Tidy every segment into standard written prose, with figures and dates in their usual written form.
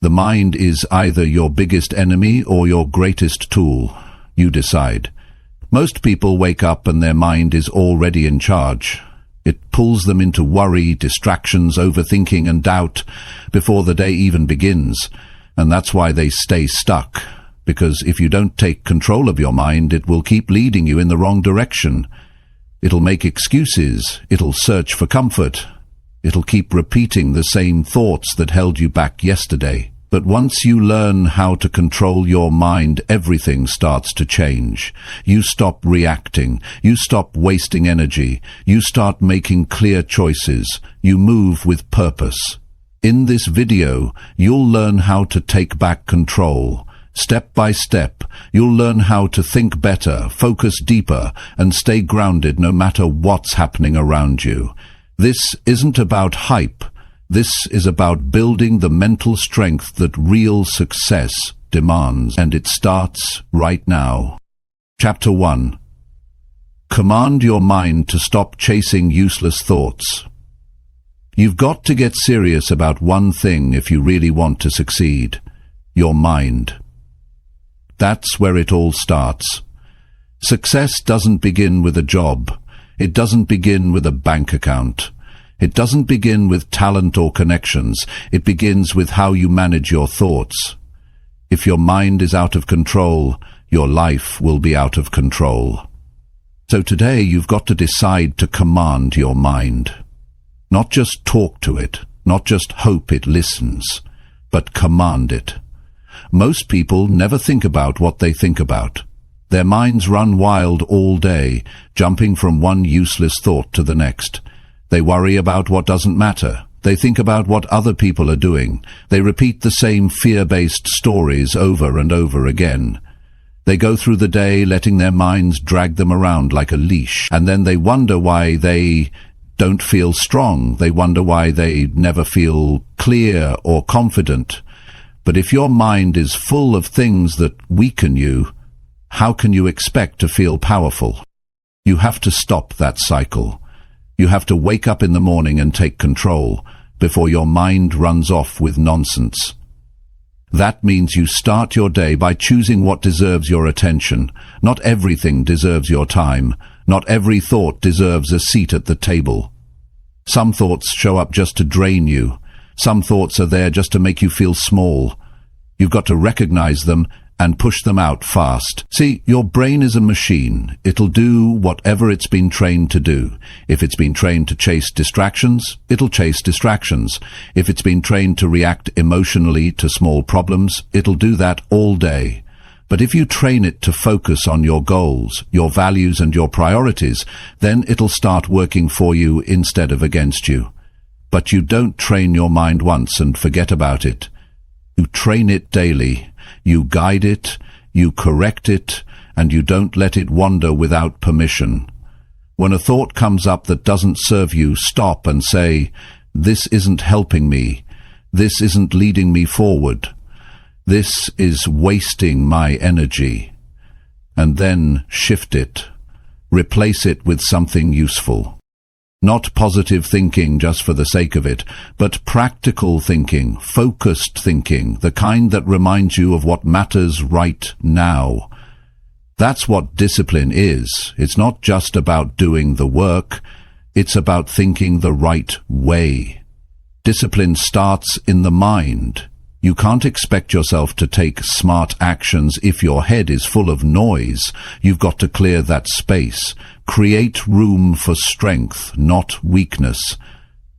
The mind is either your biggest enemy or your greatest tool. You decide. Most people wake up and their mind is already in charge. It pulls them into worry, distractions, overthinking and doubt before the day even begins. And that's why they stay stuck. Because if you don't take control of your mind, it will keep leading you in the wrong direction. It'll make excuses. It'll search for comfort. It'll keep repeating the same thoughts that held you back yesterday. But once you learn how to control your mind, everything starts to change. You stop reacting. You stop wasting energy. You start making clear choices. You move with purpose. In this video, you'll learn how to take back control. Step by step, you'll learn how to think better, focus deeper, and stay grounded no matter what's happening around you. This isn't about hype. This is about building the mental strength that real success demands, and it starts right now. Chapter 1. Command your mind to stop chasing useless thoughts. You've got to get serious about one thing if you really want to succeed: your mind. That's where it all starts. Success doesn't begin with a job. It doesn't begin with a bank account. It doesn't begin with talent or connections. It begins with how you manage your thoughts. If your mind is out of control, your life will be out of control. So today you've got to decide to command your mind. Not just talk to it, not just hope it listens, but command it. Most people never think about what they think about. Their minds run wild all day, jumping from one useless thought to the next. They worry about what doesn't matter. They think about what other people are doing. They repeat the same fear-based stories over and over again. They go through the day letting their minds drag them around like a leash, and then they wonder why they don't feel strong. They wonder why they never feel clear or confident. But if your mind is full of things that weaken you, how can you expect to feel powerful? You have to stop that cycle. You have to wake up in the morning and take control before your mind runs off with nonsense. That means you start your day by choosing what deserves your attention. Not everything deserves your time. Not every thought deserves a seat at the table. Some thoughts show up just to drain you. Some thoughts are there just to make you feel small. You've got to recognize them and push them out fast. See, your brain is a machine. It'll do whatever it's been trained to do. If it's been trained to chase distractions, it'll chase distractions. If it's been trained to react emotionally to small problems, it'll do that all day. But if you train it to focus on your goals, your values and your priorities, then it'll start working for you instead of against you. But you don't train your mind once and forget about it. You train it daily. You guide it, you correct it, and you don't let it wander without permission. When a thought comes up that doesn't serve you, stop and say, "This isn't helping me. This isn't leading me forward. This is wasting my energy." And then shift it. Replace it with something useful. Not positive thinking just for the sake of it, but practical thinking, focused thinking, the kind that reminds you of what matters right now. That's what discipline is. It's not just about doing the work, it's about thinking the right way. Discipline starts in the mind. You can't expect yourself to take smart actions if your head is full of noise. You've got to clear that space. Create room for strength, not weakness.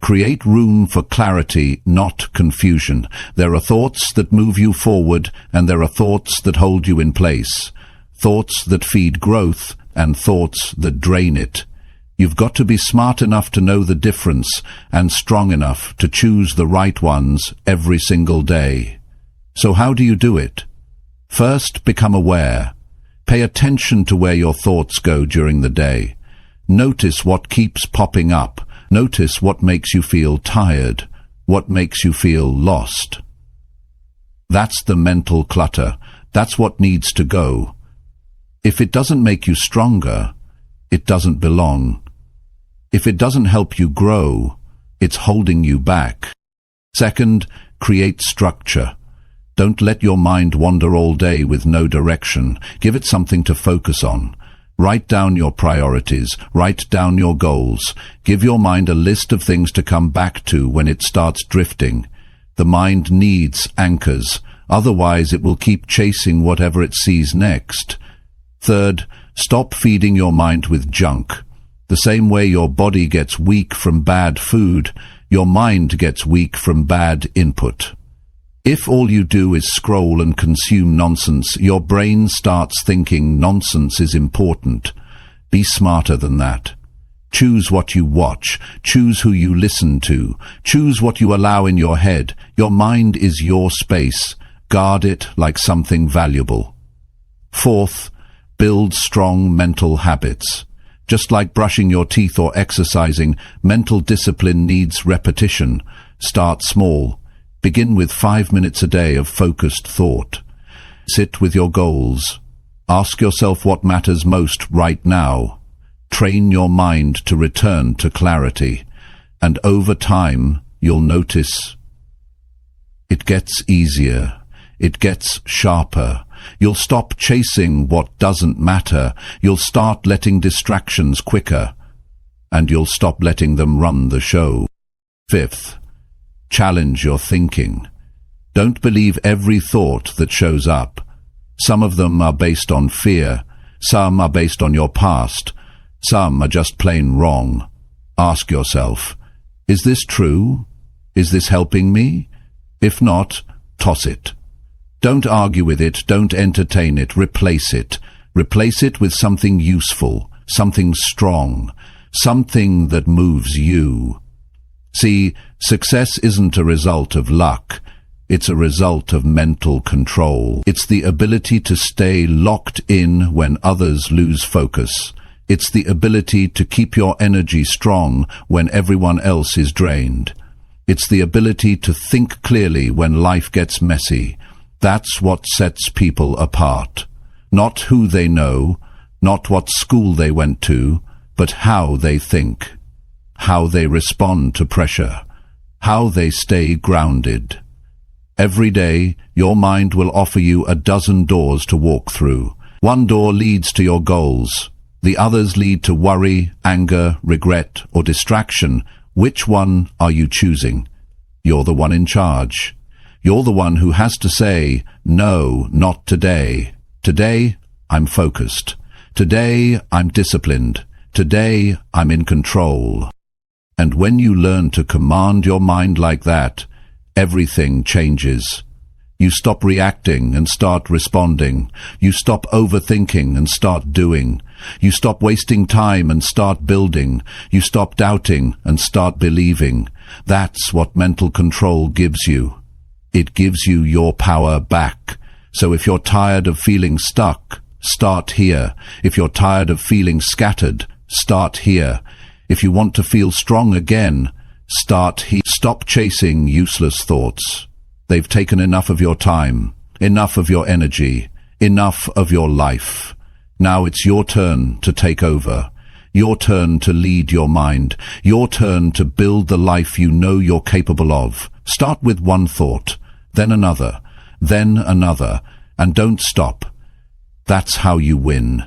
Create room for clarity, not confusion. There are thoughts that move you forward, and there are thoughts that hold you in place. Thoughts that feed growth, and thoughts that drain it. You've got to be smart enough to know the difference, and strong enough to choose the right ones every single day. So how do you do it? First, become aware. Pay attention to where your thoughts go during the day. Notice what keeps popping up. Notice what makes you feel tired, what makes you feel lost. That's the mental clutter. That's what needs to go. If it doesn't make you stronger, it doesn't belong. If it doesn't help you grow, it's holding you back. Second, create structure. Don't let your mind wander all day with no direction. Give it something to focus on. Write down your priorities. Write down your goals. Give your mind a list of things to come back to when it starts drifting. The mind needs anchors. Otherwise, it will keep chasing whatever it sees next. Third, stop feeding your mind with junk. The same way your body gets weak from bad food, your mind gets weak from bad input. If all you do is scroll and consume nonsense, your brain starts thinking nonsense is important. Be smarter than that. Choose what you watch. Choose who you listen to. Choose what you allow in your head. Your mind is your space. Guard it like something valuable. Fourth, build strong mental habits. Just like brushing your teeth or exercising, mental discipline needs repetition. Start small. Begin with 5 minutes a day of focused thought. Sit with your goals. Ask yourself what matters most right now. Train your mind to return to clarity. And over time, you'll notice it gets easier. It gets sharper. You'll stop chasing what doesn't matter. You'll start letting distractions quicker. And you'll stop letting them run the show. Fifth, challenge your thinking. Don't believe every thought that shows up. Some of them are based on fear. Some are based on your past. Some are just plain wrong. Ask yourself, is this true? Is this helping me? If not, toss it. Don't argue with it. Don't entertain it. Replace it. Replace it with something useful, something strong, something that moves you. See, success isn't a result of luck. It's a result of mental control. It's the ability to stay locked in when others lose focus. It's the ability to keep your energy strong when everyone else is drained. It's the ability to think clearly when life gets messy. That's what sets people apart. Not who they know, not what school they went to, but how they think. How they respond to pressure, how they stay grounded. Every day, your mind will offer you a dozen doors to walk through. One door leads to your goals. The others lead to worry, anger, regret, or distraction. Which one are you choosing? You're the one in charge. You're the one who has to say, no, not today. Today, I'm focused. Today, I'm disciplined. Today, I'm in control. And when you learn to command your mind like that, everything changes. You stop reacting and start responding. You stop overthinking and start doing. You stop wasting time and start building. You stop doubting and start believing. That's what mental control gives you. It gives you your power back. So if you're tired of feeling stuck, start here. If you're tired of feeling scattered, start here. If you want to feel strong again, start here. Stop chasing useless thoughts. They've taken enough of your time, enough of your energy, enough of your life. Now it's your turn to take over. Your turn to lead your mind. Your turn to build the life you know you're capable of. Start with one thought, then another, and don't stop. That's how you win.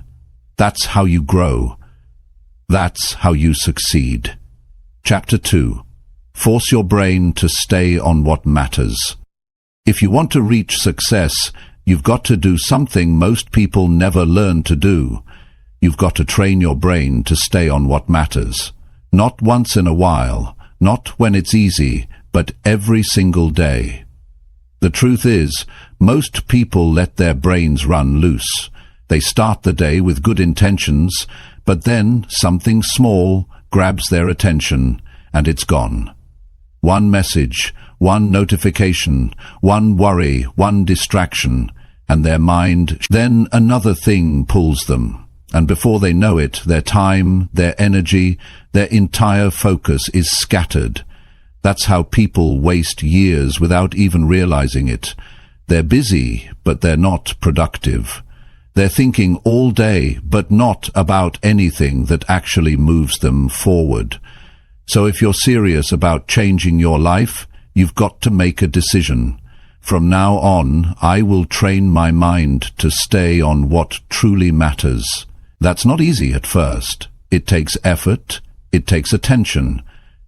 That's how you grow. That's how you succeed. Chapter 2. Force your brain to stay on what matters. If you want to reach success, you've got to do something most people never learn to do. You've got to train your brain to stay on what matters. Not once in a while, not when it's easy, but every single day. The truth is, most people let their brains run loose. They start the day with good intentions, but then something small grabs their attention, and it's gone. One message, one notification, one worry, one distraction, and their mind, then another thing pulls them. And before they know it, their time, their energy, their entire focus is scattered. That's how people waste years without even realizing it. They're busy, but they're not productive. They're thinking all day, but not about anything that actually moves them forward. So if you're serious about changing your life, you've got to make a decision. From now on, I will train my mind to stay on what truly matters. That's not easy at first. It takes effort, it takes attention.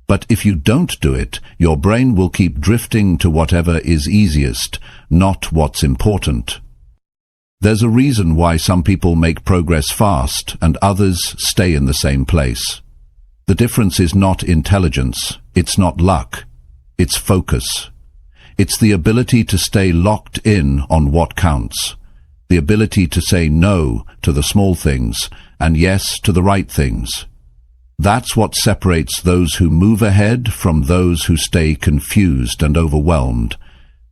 But if you don't do it, your brain will keep drifting to whatever is easiest, not what's important. There's a reason why some people make progress fast and others stay in the same place. The difference is not intelligence, it's not luck, it's focus. It's the ability to stay locked in on what counts, the ability to say no to the small things and yes to the right things. That's what separates those who move ahead from those who stay confused and overwhelmed.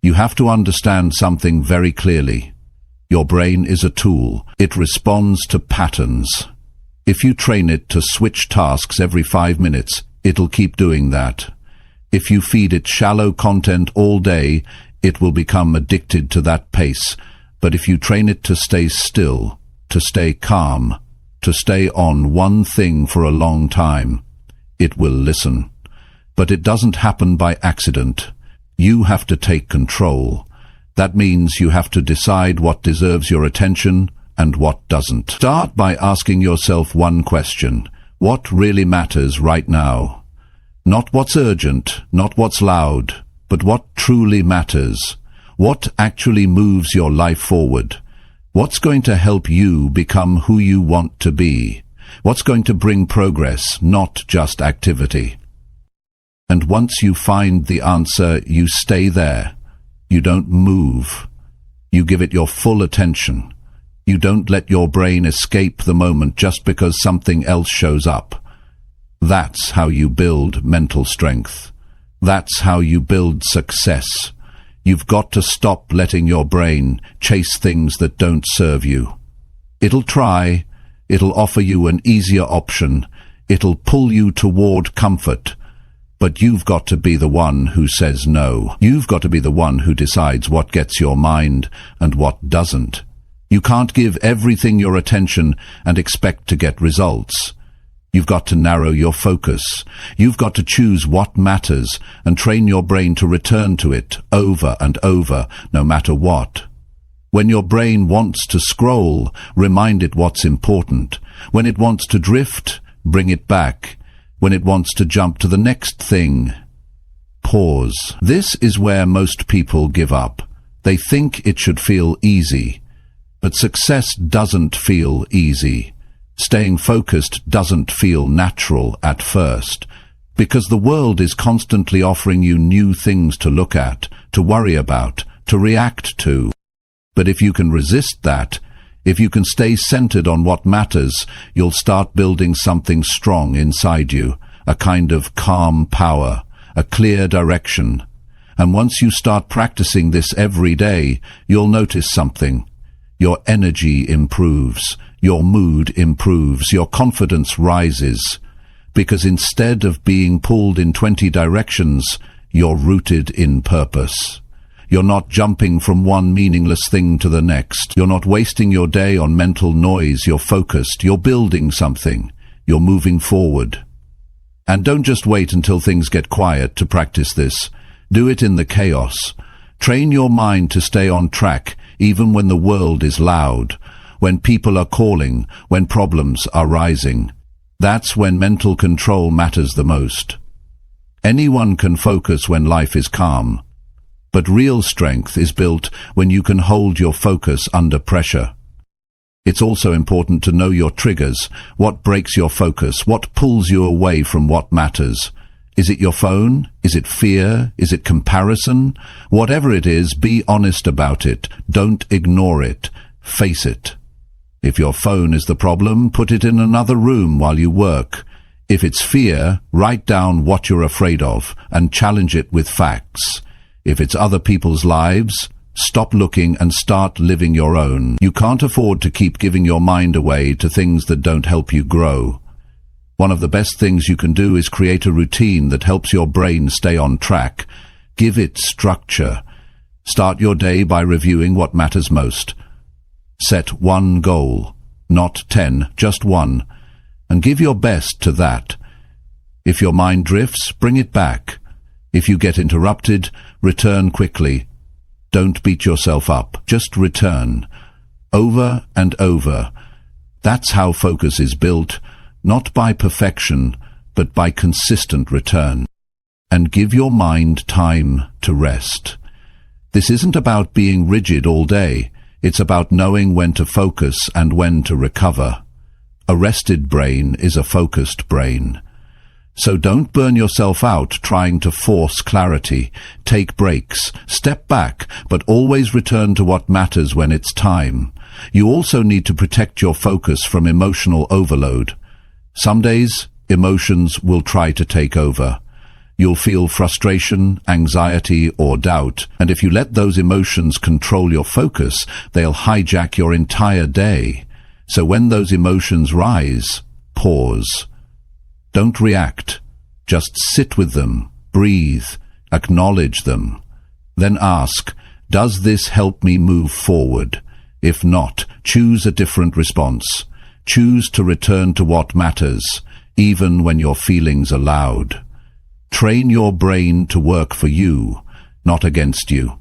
You have to understand something very clearly. Your brain is a tool. It responds to patterns. If you train it to switch tasks every 5 minutes, it'll keep doing that. If you feed it shallow content all day, it will become addicted to that pace. But if you train it to stay still, to stay calm, to stay on one thing for a long time, it will listen. But it doesn't happen by accident. You have to take control. That means you have to decide what deserves your attention and what doesn't. Start by asking yourself one question. What really matters right now? Not what's urgent, not what's loud, but what truly matters. What actually moves your life forward? What's going to help you become who you want to be? What's going to bring progress, not just activity? And once you find the answer, you stay there. You don't move. You give it your full attention. You don't let your brain escape the moment just because something else shows up. That's how you build mental strength. That's how you build success. You've got to stop letting your brain chase things that don't serve you. It'll try. It'll offer you an easier option. It'll pull you toward comfort. But you've got to be the one who says no. You've got to be the one who decides what gets your mind and what doesn't. You can't give everything your attention and expect to get results. You've got to narrow your focus. You've got to choose what matters and train your brain to return to it over and over, no matter what. When your brain wants to scroll, remind it what's important. When it wants to drift, bring it back. When it wants to jump to the next thing, pause. This is where most people give up. They think it should feel easy. But success doesn't feel easy. Staying focused doesn't feel natural at first, because the world is constantly offering you new things to look at, to worry about, to react to. But if you can resist that, if you can stay centered on what matters, you'll start building something strong inside you, a kind of calm power, a clear direction. And once you start practicing this every day, you'll notice something. Your energy improves. Your mood improves, your confidence rises, because instead of being pulled in 20 directions, you're rooted in purpose. You're not jumping from one meaningless thing to the next. You're not wasting your day on mental noise. You're focused. You're building something. You're moving forward. And don't just wait until things get quiet to practice this. Do it in the chaos. Train your mind to stay on track, even when the world is loud. When people are calling, when problems are rising. That's when mental control matters the most. Anyone can focus when life is calm, but real strength is built when you can hold your focus under pressure. It's also important to know your triggers, what breaks your focus, what pulls you away from what matters. Is it your phone? Is it fear? Is it comparison? Whatever it is, be honest about it. Don't ignore it. Face it. If your phone is the problem, put it in another room while you work. If it's fear, write down what you're afraid of and challenge it with facts. If it's other people's lives, stop looking and start living your own. You can't afford to keep giving your mind away to things that don't help you grow. One of the best things you can do is create a routine that helps your brain stay on track. Give it structure. Start your day by reviewing what matters most. Set one goal, not 10, just one, and give your best to that. If your mind drifts, bring it back. If you get interrupted, return quickly. Don't beat yourself up. Just return. Over and over. That's how focus is built, not by perfection, but by consistent return. And give your mind time to rest. This isn't about being rigid all day. It's about knowing when to focus and when to recover. A rested brain is a focused brain. So don't burn yourself out trying to force clarity. Take breaks, step back, but always return to what matters when it's time. You also need to protect your focus from emotional overload. Some days, emotions will try to take over. You'll feel frustration, anxiety, or doubt, and if you let those emotions control your focus, they'll hijack your entire day. So when those emotions rise, pause. Don't react. Just sit with them, breathe, acknowledge them. Then ask, does this help me move forward? If not, choose a different response. Choose to return to what matters, even when your feelings are loud. Train your brain to work for you, not against you.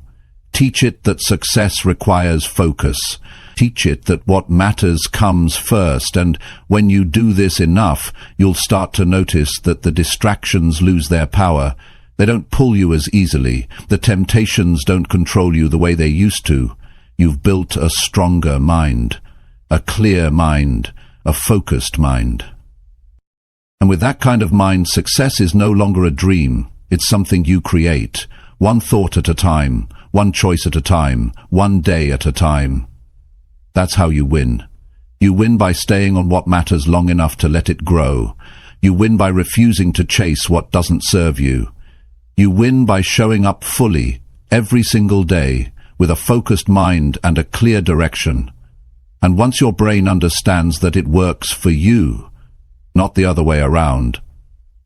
Teach it that success requires focus. Teach it that what matters comes first, and when you do this enough, you'll start to notice that the distractions lose their power. They don't pull you as easily. The temptations don't control you the way they used to. You've built a stronger mind, a clear mind, a focused mind. And with that kind of mind, success is no longer a dream. It's something you create, one thought at a time, one choice at a time, one day at a time. That's how you win. You win by staying on what matters long enough to let it grow. You win by refusing to chase what doesn't serve you. You win by showing up fully, every single day, with a focused mind and a clear direction. And once your brain understands that it works for you, not the other way around,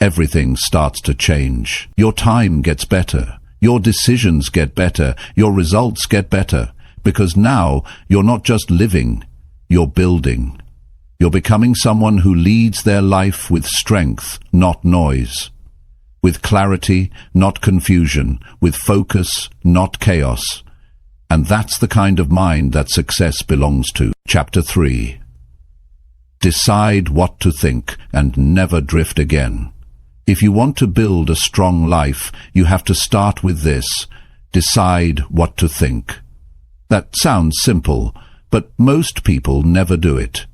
everything starts to change. Your time gets better. Your decisions get better. Your results get better. Because now you're not just living, you're building. You're becoming someone who leads their life with strength, not noise. With clarity, not confusion. With focus, not chaos. And that's the kind of mind that success belongs to. Chapter 3. Decide what to think and never drift again. If you want to build a strong life, you have to start with this. Decide what to think. That sounds simple, but most people never do it.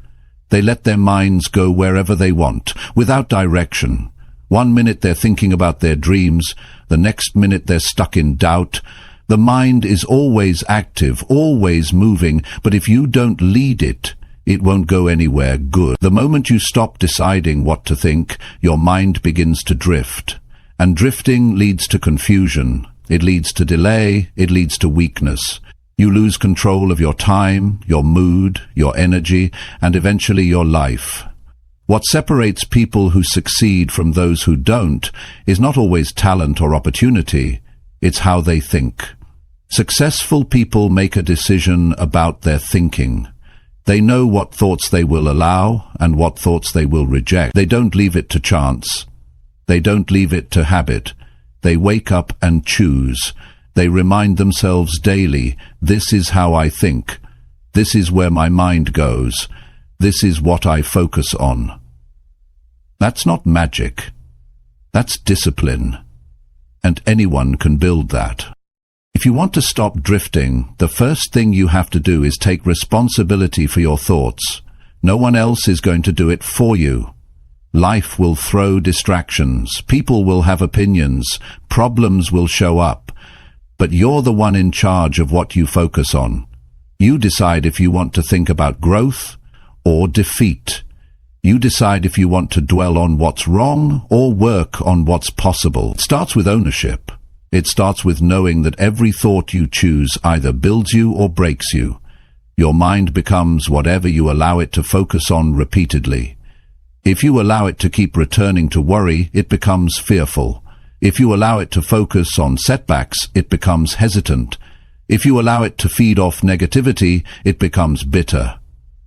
They let their minds go wherever they want, without direction. 1 minute they're thinking about their dreams, the next minute they're stuck in doubt. The mind is always active, always moving, but if you don't lead it, it won't go anywhere good. The moment you stop deciding what to think, your mind begins to drift. And drifting leads to confusion. It leads to delay. It leads to weakness. You lose control of your time, your mood, your energy, and eventually your life. What separates people who succeed from those who don't is not always talent or opportunity. It's how they think. Successful people make a decision about their thinking. They know what thoughts they will allow and what thoughts they will reject. They don't leave it to chance. They don't leave it to habit. They wake up and choose. They remind themselves daily, this is how I think. This is where my mind goes. This is what I focus on. That's not magic. That's discipline. And anyone can build that. If you want to stop drifting, the first thing you have to do is take responsibility for your thoughts. No one else is going to do it for you. Life will throw distractions. People will have opinions. Problems will show up. But you're the one in charge of what you focus on. You decide if you want to think about growth or defeat. You decide if you want to dwell on what's wrong or work on what's possible. It starts with ownership. It starts with knowing that every thought you choose either builds you or breaks you. Your mind becomes whatever you allow it to focus on repeatedly. If you allow it to keep returning to worry, it becomes fearful. If you allow it to focus on setbacks, it becomes hesitant. If you allow it to feed off negativity, it becomes bitter.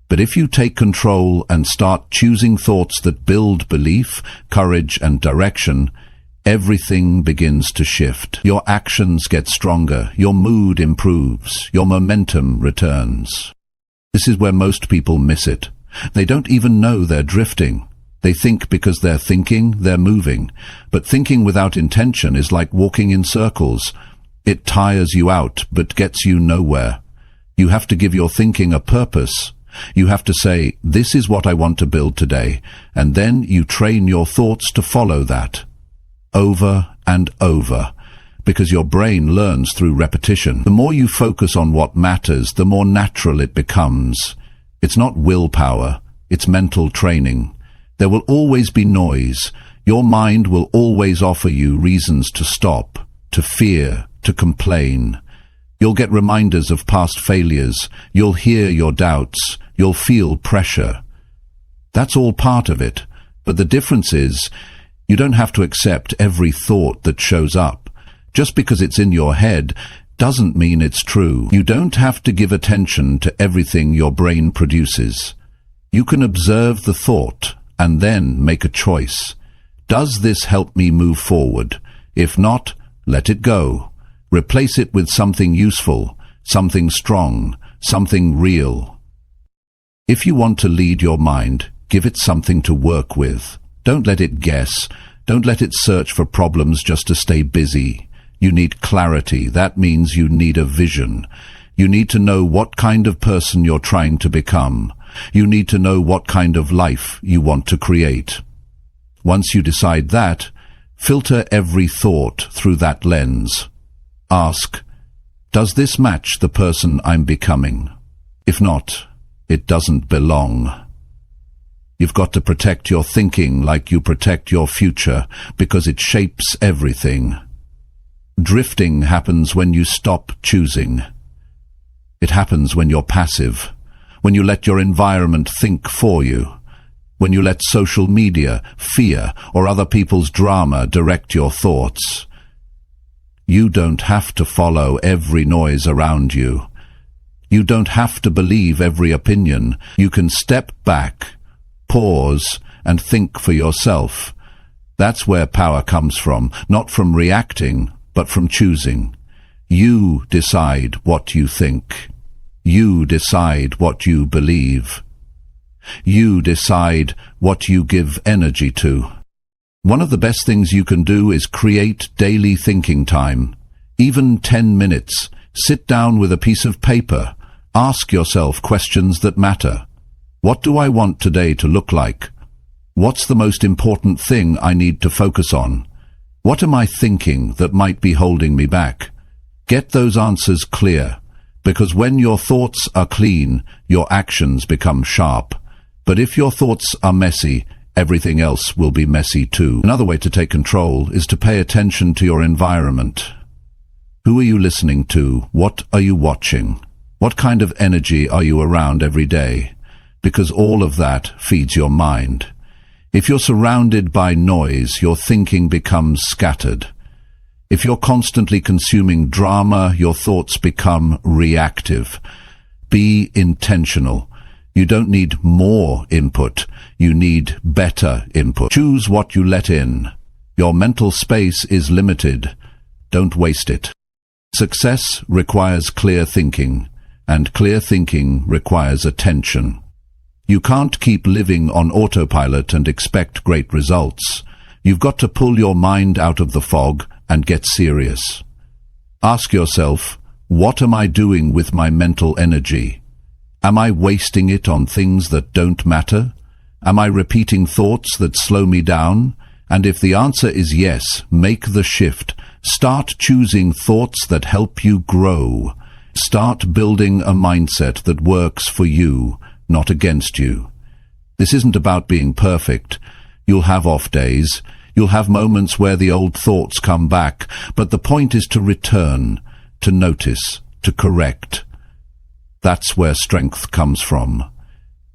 But if you take control and start choosing thoughts that build belief, courage, and direction, everything begins to shift. Your actions get stronger, your mood improves, your momentum returns. This is where most people miss it. They don't even know they're drifting. They think because they're thinking, they're moving. But thinking without intention is like walking in circles. It tires you out, but gets you nowhere. You have to give your thinking a purpose. You have to say, this is what I want to build today, and then you train your thoughts to follow that. Over and over, because your brain learns through repetition. The more you focus on what matters, the more natural it becomes. It's not willpower, it's mental training. There will always be noise. Your mind will always offer you reasons to stop, to fear, to complain. You'll get reminders of past failures. You'll hear your doubts. You'll feel pressure. That's all part of it. But the difference is, you don't have to accept every thought that shows up. Just because it's in your head doesn't mean it's true. You don't have to give attention to everything your brain produces. You can observe the thought and then make a choice. Does this help me move forward? If not, let it go. Replace it with something useful, something strong, something real. If you want to lead your mind, give it something to work with. Don't let it guess. Don't let it search for problems just to stay busy. You need clarity. That means you need a vision. You need to know what kind of person you're trying to become. You need to know what kind of life you want to create. Once you decide that, filter every thought through that lens. Ask, does this match the person I'm becoming? If not, it doesn't belong. You've got to protect your thinking like you protect your future, because it shapes everything. Drifting happens when you stop choosing. It happens when you're passive, when you let your environment think for you, when you let social media, fear, or other people's drama direct your thoughts. You don't have to follow every noise around you. You don't have to believe every opinion. You can step back, pause, and think for yourself. That's where power comes from, not from reacting, but from choosing. You decide what you think. You decide what you believe. You decide what you give energy to. One of the best things you can do is create daily thinking time. Even 10 minutes. Sit down with a piece of paper. Ask yourself questions that matter. What do I want today to look like? What's the most important thing I need to focus on? What am I thinking that might be holding me back? Get those answers clear, because when your thoughts are clean, your actions become sharp. But if your thoughts are messy, everything else will be messy too. Another way to take control is to pay attention to your environment. Who are you listening to? What are you watching? What kind of energy are you around every day? Because all of that feeds your mind. If you're surrounded by noise, your thinking becomes scattered. If you're constantly consuming drama, your thoughts become reactive. Be intentional. You don't need more input. You need better input. Choose what you let in. Your mental space is limited. Don't waste it. Success requires clear thinking, and clear thinking requires attention. You can't keep living on autopilot and expect great results. You've got to pull your mind out of the fog and get serious. Ask yourself, what am I doing with my mental energy? Am I wasting it on things that don't matter? Am I repeating thoughts that slow me down? And if the answer is yes, make the shift. Start choosing thoughts that help you grow. Start building a mindset that works for you, not against you. This isn't about being perfect. You'll have off days. You'll have moments where the old thoughts come back, but the point is to return, to notice, to correct. That's where strength comes from.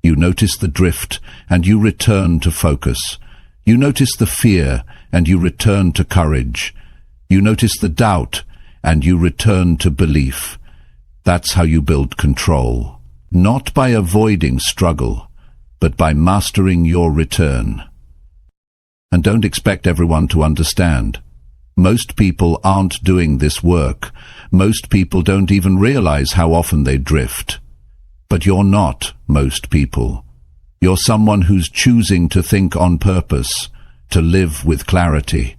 You notice the drift, and you return to focus. You notice the fear, and you return to courage. You notice the doubt, and you return to belief. That's how you build control. Not by avoiding struggle, but by mastering your return. and don't expect everyone to understand. Most people aren't doing this work. Most people don't even realize how often they drift. But you're not most people. You're someone who's choosing to think on purpose, to live with clarity,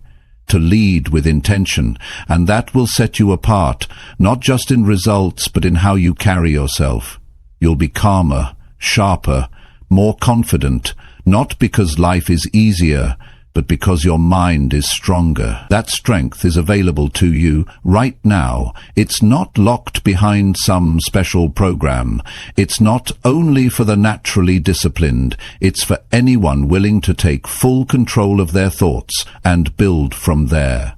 to lead with intention, and that will set you apart, not just in results, but in how you carry yourself. You'll be calmer, sharper, more confident, not because life is easier, but because your mind is stronger. That strength is available to you right now. It's not locked behind some special program. It's not only for the naturally disciplined. It's for anyone willing to take full control of their thoughts and build from there.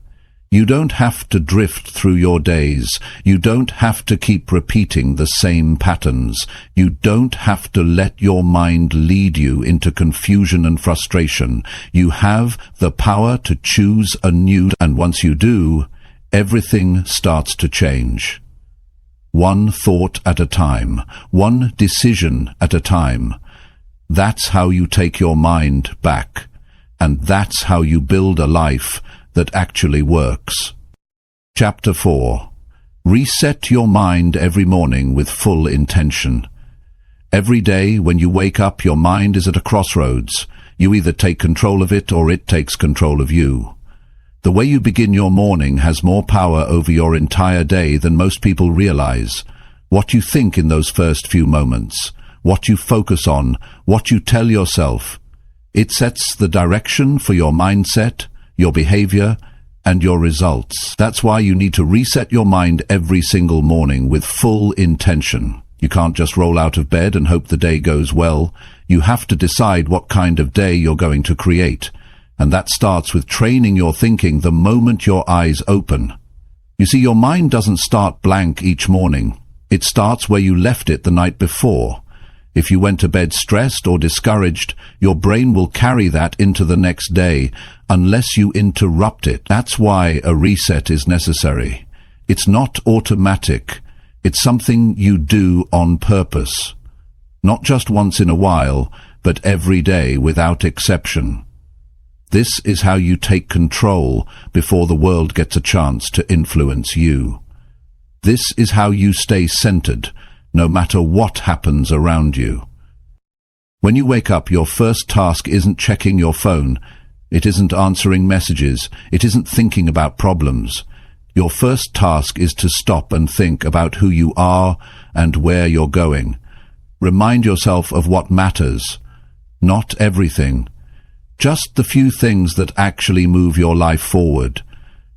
You don't have to drift through your days. You don't have to keep repeating the same patterns. You don't have to let your mind lead you into confusion and frustration. You have the power to choose anew, and once you do, everything starts to change. One thought at a time, one decision at a time. That's how you take your mind back, and that's how you build a life that actually works. Chapter 4. Reset your mind every morning with full intention. Every day when you wake up, your mind is at a crossroads. You either take control of it or it takes control of you. The way you begin your morning has more power over your entire day than most people realize. What you think in those first few moments, what you focus on, what you tell yourself, it sets the direction for your mindset, your behavior, and your results. That's why you need to reset your mind every single morning with full intention. You can't just roll out of bed and hope the day goes well. You have to decide what kind of day you're going to create. And that starts with training your thinking the moment your eyes open. You see, your mind doesn't start blank each morning. It starts where you left it the night before. If you went to bed stressed or discouraged, your brain will carry that into the next day, unless you interrupt it. That's why a reset is necessary. It's not automatic. It's something you do on purpose. Not just once in a while, but every day without exception. This is how you take control before the world gets a chance to influence you. This is how you stay centered, no matter what happens around you. When you wake up, your first task isn't checking your phone. It isn't answering messages. It isn't thinking about problems. Your first task is to stop and think about who you are and where you're going. Remind yourself of what matters. Not everything. Just the few things that actually move your life forward.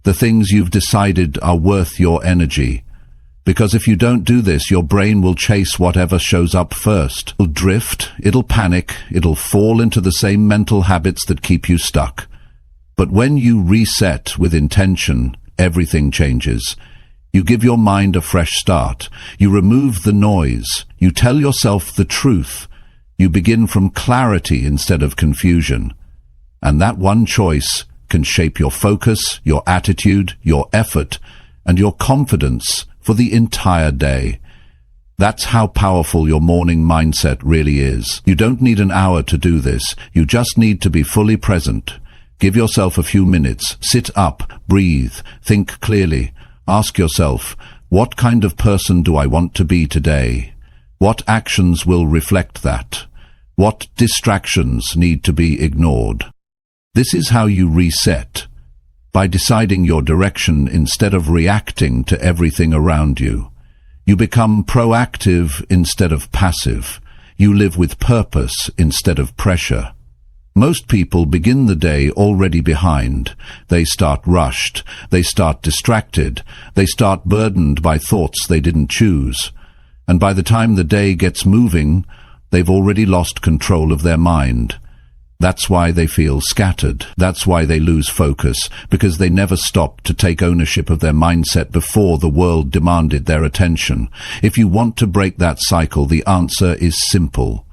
The things you've decided are worth your energy. Because if you don't do this, your brain will chase whatever shows up first. It'll drift, it'll panic, it'll fall into the same mental habits that keep you stuck. But when you reset with intention, everything changes. You give your mind a fresh start. You remove the noise. You tell yourself the truth. You begin from clarity instead of confusion. And that one choice can shape your focus, your attitude, your effort, and your confidence for the entire day. That's how powerful your morning mindset really is. You don't need an hour to do this. You just need to be fully present. Give yourself a few minutes. Sit up, breathe, think clearly. Ask yourself, what kind of person do I want to be today? What actions will reflect that? What distractions need to be ignored? This is how you reset. By deciding your direction instead of reacting to everything around you. You become proactive instead of passive. You live with purpose instead of pressure. Most people begin the day already behind. They start rushed. They start distracted. They start burdened by thoughts they didn't choose. And by the time the day gets moving, they've already lost control of their mind. That's why they feel scattered. That's why they lose focus, because they never stopped to take ownership of their mindset before the world demanded their attention. If you want to break that cycle, the answer is simple.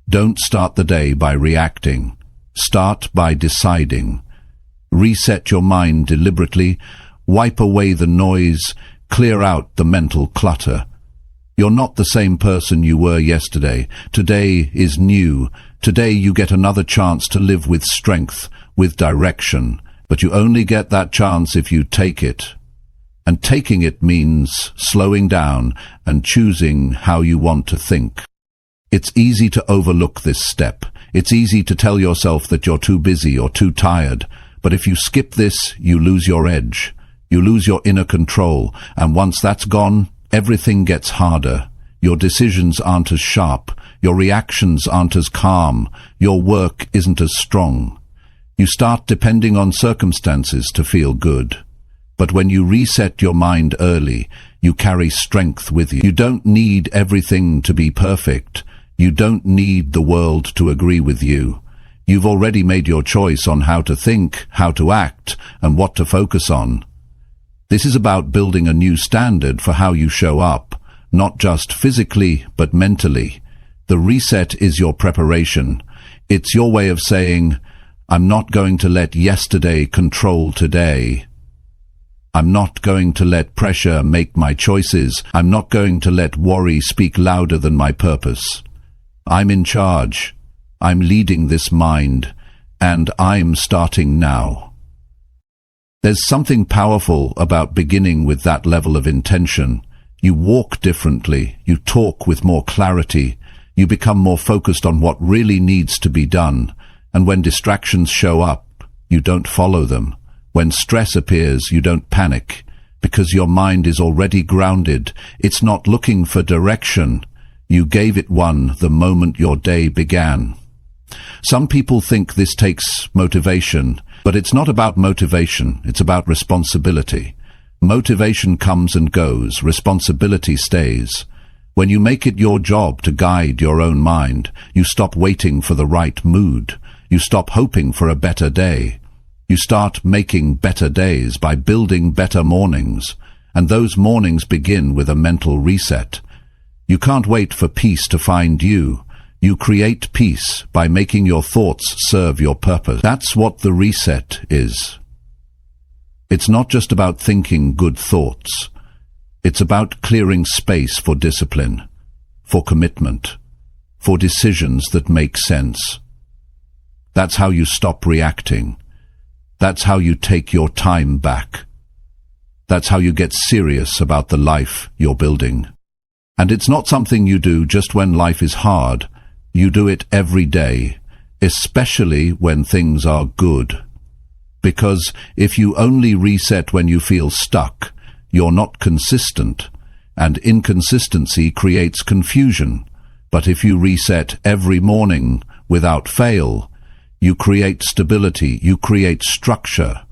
Don't start the day by reacting. Start by deciding. Reset your mind deliberately. Wipe away the noise. Clear out the mental clutter. You're not the same person you were yesterday. Today is new. Today you get another chance to live with strength, with direction, but you only get that chance if you take it. And taking it means slowing down and choosing how you want to think. It's easy to overlook this step. It's easy to tell yourself that you're too busy or too tired, but if you skip this, you lose your edge. You lose your inner control, and once that's gone, everything gets harder. Your decisions aren't as sharp, your reactions aren't as calm, your work isn't as strong. You start depending on circumstances to feel good. But when you reset your mind early, you carry strength with you. You don't need everything to be perfect. You don't need the world to agree with you. You've already made your choice on how to think, how to act, and what to focus on. This is about building a new standard for how you show up, not just physically, but mentally. The reset is your preparation. It's your way of saying, I'm not going to let yesterday control today. I'm not going to let pressure make my choices. I'm not going to let worry speak louder than my purpose. I'm in charge. I'm leading this mind, and I'm starting now. There's something powerful about beginning with that level of intention. You walk differently, you talk with more clarity, you become more focused on what really needs to be done, and when distractions show up, you don't follow them. When stress appears, you don't panic, because your mind is already grounded. It's not looking for direction. You gave it one the moment your day began. Some people think this takes motivation, but it's not about motivation, it's about responsibility. Motivation comes and goes, responsibility stays. When you make it your job to guide your own mind, you stop waiting for the right mood. You stop hoping for a better day. You start making better days by building better mornings, and those mornings begin with a mental reset. You can't wait for peace to find you. You create peace by making your thoughts serve your purpose. That's what the reset is. It's not just about thinking good thoughts. It's about clearing space for discipline, for commitment, for decisions that make sense. That's how you stop reacting. That's how you take your time back. That's how you get serious about the life you're building. And it's not something you do just when life is hard. You do it every day, especially when things are good. Because if you only reset when you feel stuck, you're not consistent, and inconsistency creates confusion. But if you reset every morning without fail, you create stability, you create structure.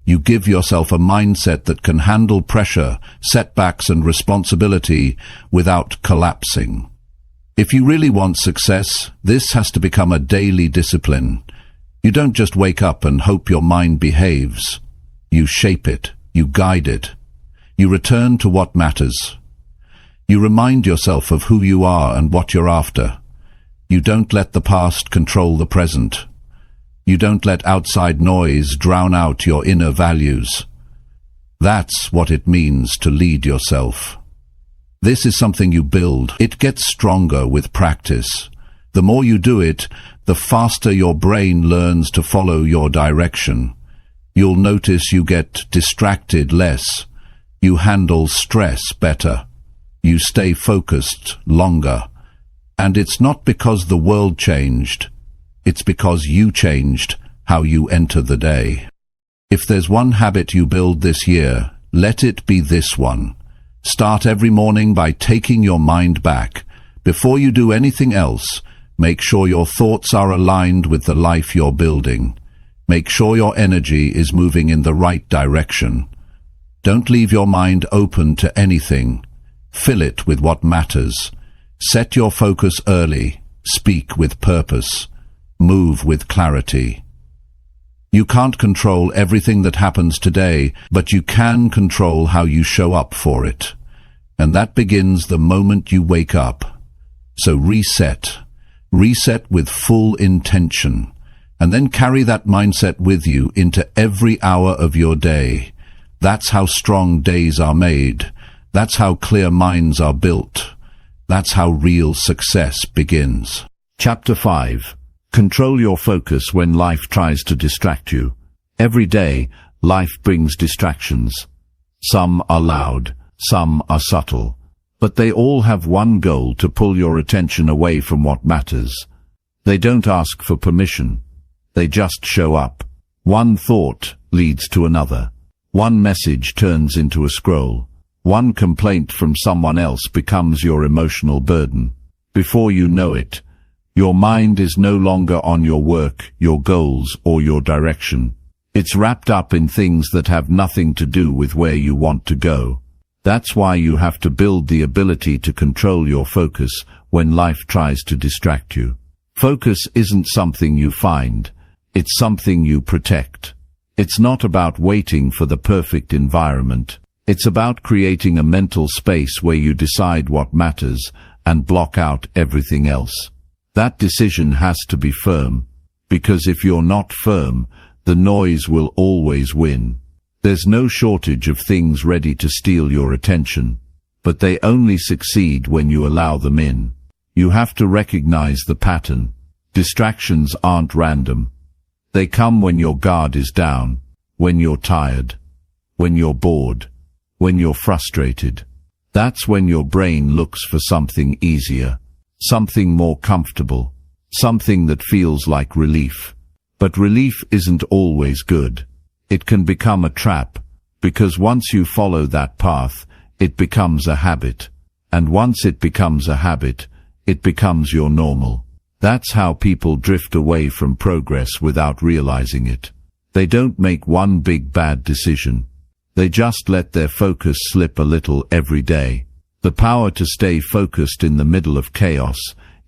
You give yourself a mindset that can handle pressure, setbacks, and responsibility without collapsing. If you really want success, this has to become a daily discipline. You don't just wake up and hope your mind behaves. You shape it. You guide it. You return to what matters. You remind yourself of who you are and what you're after. You don't let the past control the present. You don't let outside noise drown out your inner values. That's what it means to lead yourself. This is something you build. It gets stronger with practice. The more you do it, the faster your brain learns to follow your direction. You'll notice you get distracted less. You handle stress better. You stay focused longer. And it's not because the world changed. It's because you changed how you enter the day. If there's one habit you build this year, let it be this one. Start every morning by taking your mind back. Before you do anything else, make sure your thoughts are aligned with the life you're building. Make sure your energy is moving in the right direction. Don't leave your mind open to anything. Fill it with what matters. Set your focus early. Speak with purpose. Move with clarity. You can't control everything that happens today, but you can control how you show up for it. And that begins the moment you wake up. So reset. Reset with full intention. And then carry that mindset with you into every hour of your day. That's how strong days are made. That's how clear minds are built. That's how real success begins. Chapter 5. Control your focus when life tries to distract you. Every day, life brings distractions. Some are loud, some are subtle, but they all have one goal: to pull your attention away from what matters. They don't ask for permission. They just show up. One thought leads to another. One message turns into a scroll. One complaint from someone else becomes your emotional burden. Before you know it, your mind is no longer on your work, your goals, or your direction. It's wrapped up in things that have nothing to do with where you want to go. That's why you have to build the ability to control your focus when life tries to distract you. Focus isn't something you find, it's something you protect. It's not about waiting for the perfect environment. It's about creating a mental space where you decide what matters and block out everything else. That decision has to be firm, because if you're not firm, the noise will always win. There's no shortage of things ready to steal your attention, but they only succeed when you allow them in. You have to recognize the pattern. Distractions aren't random. They come when your guard is down, when you're tired, when you're bored, when you're frustrated. That's when your brain looks for something easier, something more comfortable, something that feels like relief. But relief isn't always good. It can become a trap, because once you follow that path, it becomes a habit. And once it becomes a habit, it becomes your normal. That's how people drift away from progress without realizing it. They don't make one big bad decision. They just let their focus slip a little every day. The power to stay focused in the middle of chaos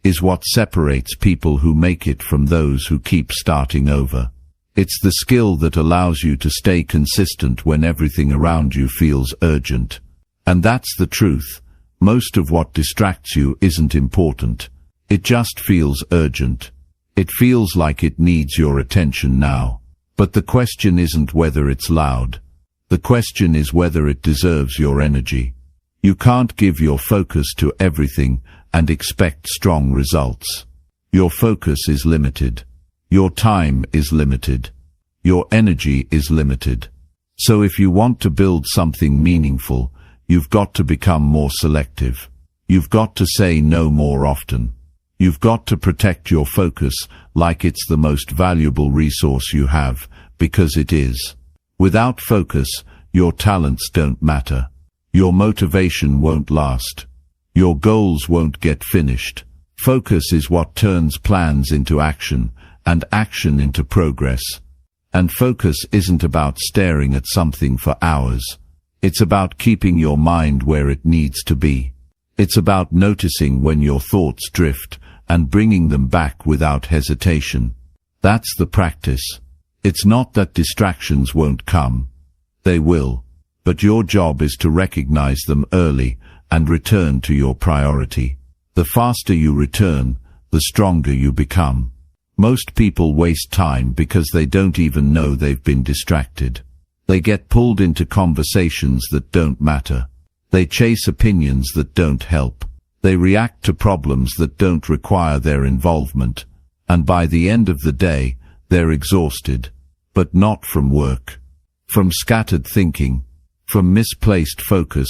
is what separates people who make it from those who keep starting over. It's the skill that allows you to stay consistent when everything around you feels urgent. And that's the truth. Most of what distracts you isn't important. It just feels urgent. It feels like it needs your attention now. But the question isn't whether it's loud. The question is whether it deserves your energy. You can't give your focus to everything and expect strong results. Your focus is limited. Your time is limited. Your energy is limited. So if you want to build something meaningful, you've got to become more selective. You've got to say no more often. You've got to protect your focus like it's the most valuable resource you have, because it is. Without focus, your talents don't matter. Your motivation won't last. Your goals won't get finished. Focus is what turns plans into action, and action into progress. And focus isn't about staring at something for hours. It's about keeping your mind where it needs to be. It's about noticing when your thoughts drift and bringing them back without hesitation. That's the practice. It's not that distractions won't come. They will. But your job is to recognize them early and return to your priority. The faster you return, the stronger you become. Most people waste time because they don't even know they've been distracted. They get pulled into conversations that don't matter. They chase opinions that don't help. They react to problems that don't require their involvement. And by the end of the day, they're exhausted. But not from work. From scattered thinking. From misplaced focus.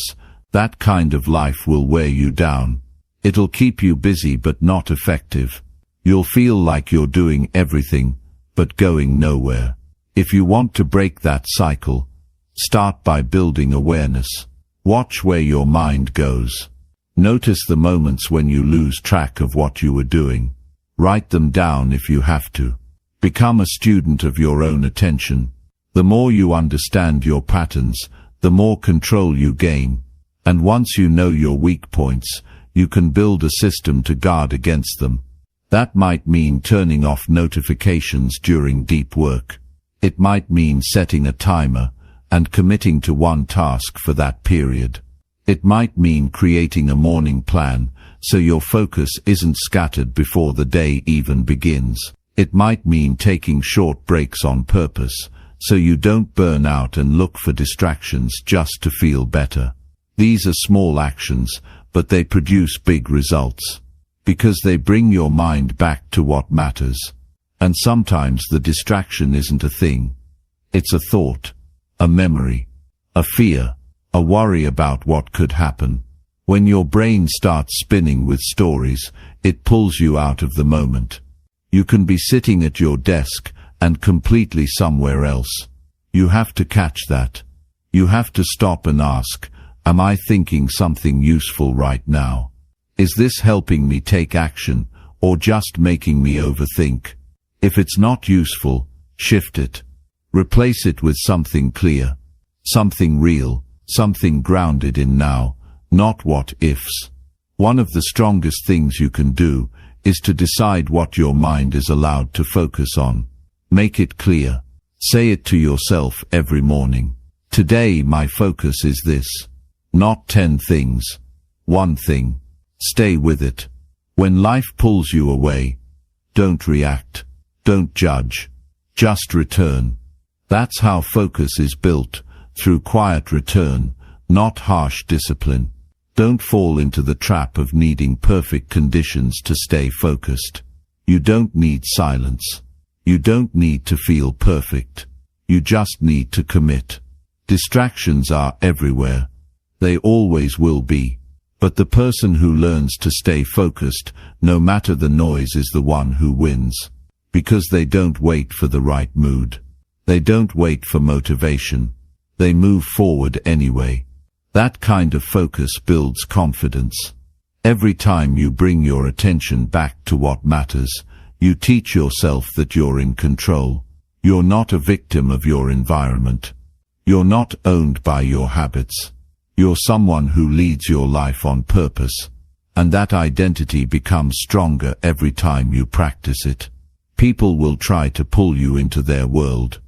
That kind of life will wear you down. It'll keep you busy but not effective. You'll feel like you're doing everything, but going nowhere. If you want to break that cycle, start by building awareness. Watch where your mind goes. Notice the moments when you lose track of what you were doing. Write them down if you have to. Become a student of your own attention. The more you understand your patterns, the more control you gain. And once you know your weak points, you can build a system to guard against them. That might mean turning off notifications during deep work. It might mean setting a timer and committing to one task for that period. It might mean creating a morning plan so your focus isn't scattered before the day even begins. It might mean taking short breaks on purpose so you don't burn out and look for distractions just to feel better. These are small actions, but they produce big results. Because they bring your mind back to what matters. And sometimes the distraction isn't a thing. It's a thought, a memory, a fear, a worry about what could happen. When your brain starts spinning with stories, it pulls you out of the moment. You can be sitting at your desk and completely somewhere else. You have to catch that. You have to stop and ask, am I thinking something useful right now? Is this helping me take action, or just making me overthink? If it's not useful, shift it. Replace it with something clear, something real, something grounded in now, not what ifs. One of the strongest things you can do is to decide what your mind is allowed to focus on. Make it clear. Say it to yourself every morning. Today my focus is this. Not 10 things. One thing. Stay with it. When life pulls you away, don't react. Don't judge. Just return. That's how focus is built, through quiet return, not harsh discipline. Don't fall into the trap of needing perfect conditions to stay focused. You don't need silence. You don't need to feel perfect. You just need to commit. Distractions are everywhere. They always will be. But the person who learns to stay focused, no matter the noise, is the one who wins. Because they don't wait for the right mood. They don't wait for motivation. They move forward anyway. That kind of focus builds confidence. Every time you bring your attention back to what matters, you teach yourself that you're in control. You're not a victim of your environment. You're not owned by your habits. You're someone who leads your life on purpose. And that identity becomes stronger every time you practice it. People will try to pull you into their world,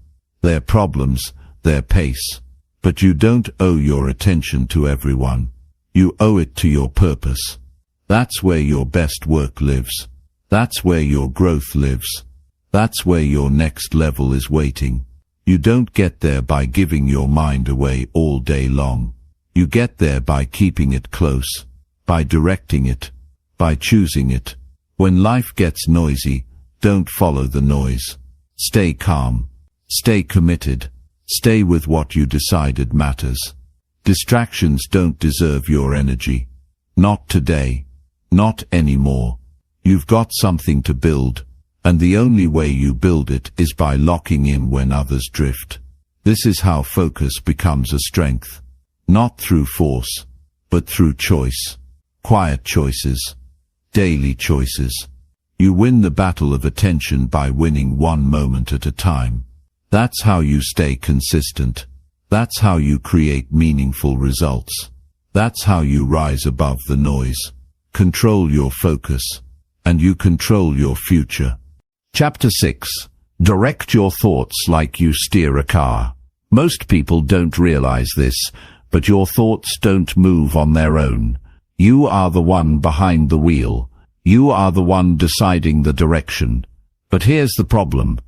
their problems, their pace. But you don't owe your attention to everyone. You owe it to your purpose. That's where your best work lives. That's where your growth lives. That's where your next level is waiting. You don't get there by giving your mind away all day long. You get there by keeping it close, by directing it, by choosing it. When life gets noisy, don't follow the noise. Stay calm. Stay committed. Stay with what you decided matters. Distractions don't deserve your energy. Not today. Not anymore. You've got something to build, and the only way you build it is by locking in when others drift. This is how focus becomes a strength. Not through force, but through choice. Quiet choices. Daily choices. You win the battle of attention by winning one moment at a time. That's how you stay consistent. That's how you create meaningful results. That's how you rise above the noise. Control your focus, and you control your future. Chapter 6. Direct your thoughts like you steer a car. Most people don't realize this, but your thoughts don't move on their own. You are the one behind the wheel. You are the one deciding the direction. But here's the problem.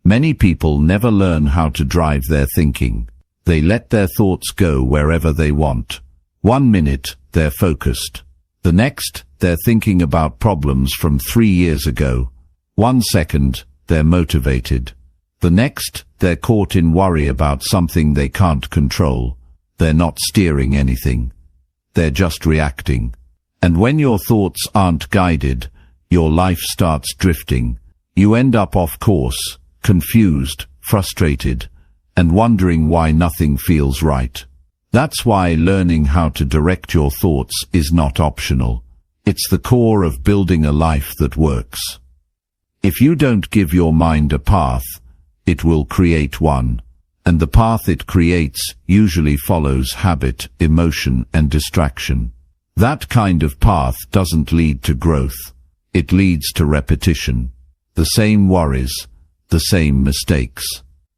Many people never learn how to drive their thinking. They let their thoughts go wherever they want. 1 minute, they're focused. The next, they're thinking about problems from 3 years ago. 1 second, they're motivated. The next, they're caught in worry about something they can't control. They're not steering anything. They're just reacting. And when your thoughts aren't guided, your life starts drifting. You end up off course, confused, frustrated, and wondering why nothing feels right. That's why learning how to direct your thoughts is not optional. It's the core of building a life that works. If you don't give your mind a path, it will create one. And the path it creates usually follows habit, emotion, and distraction. That kind of path doesn't lead to growth. It leads to repetition. The same worries, the same mistakes,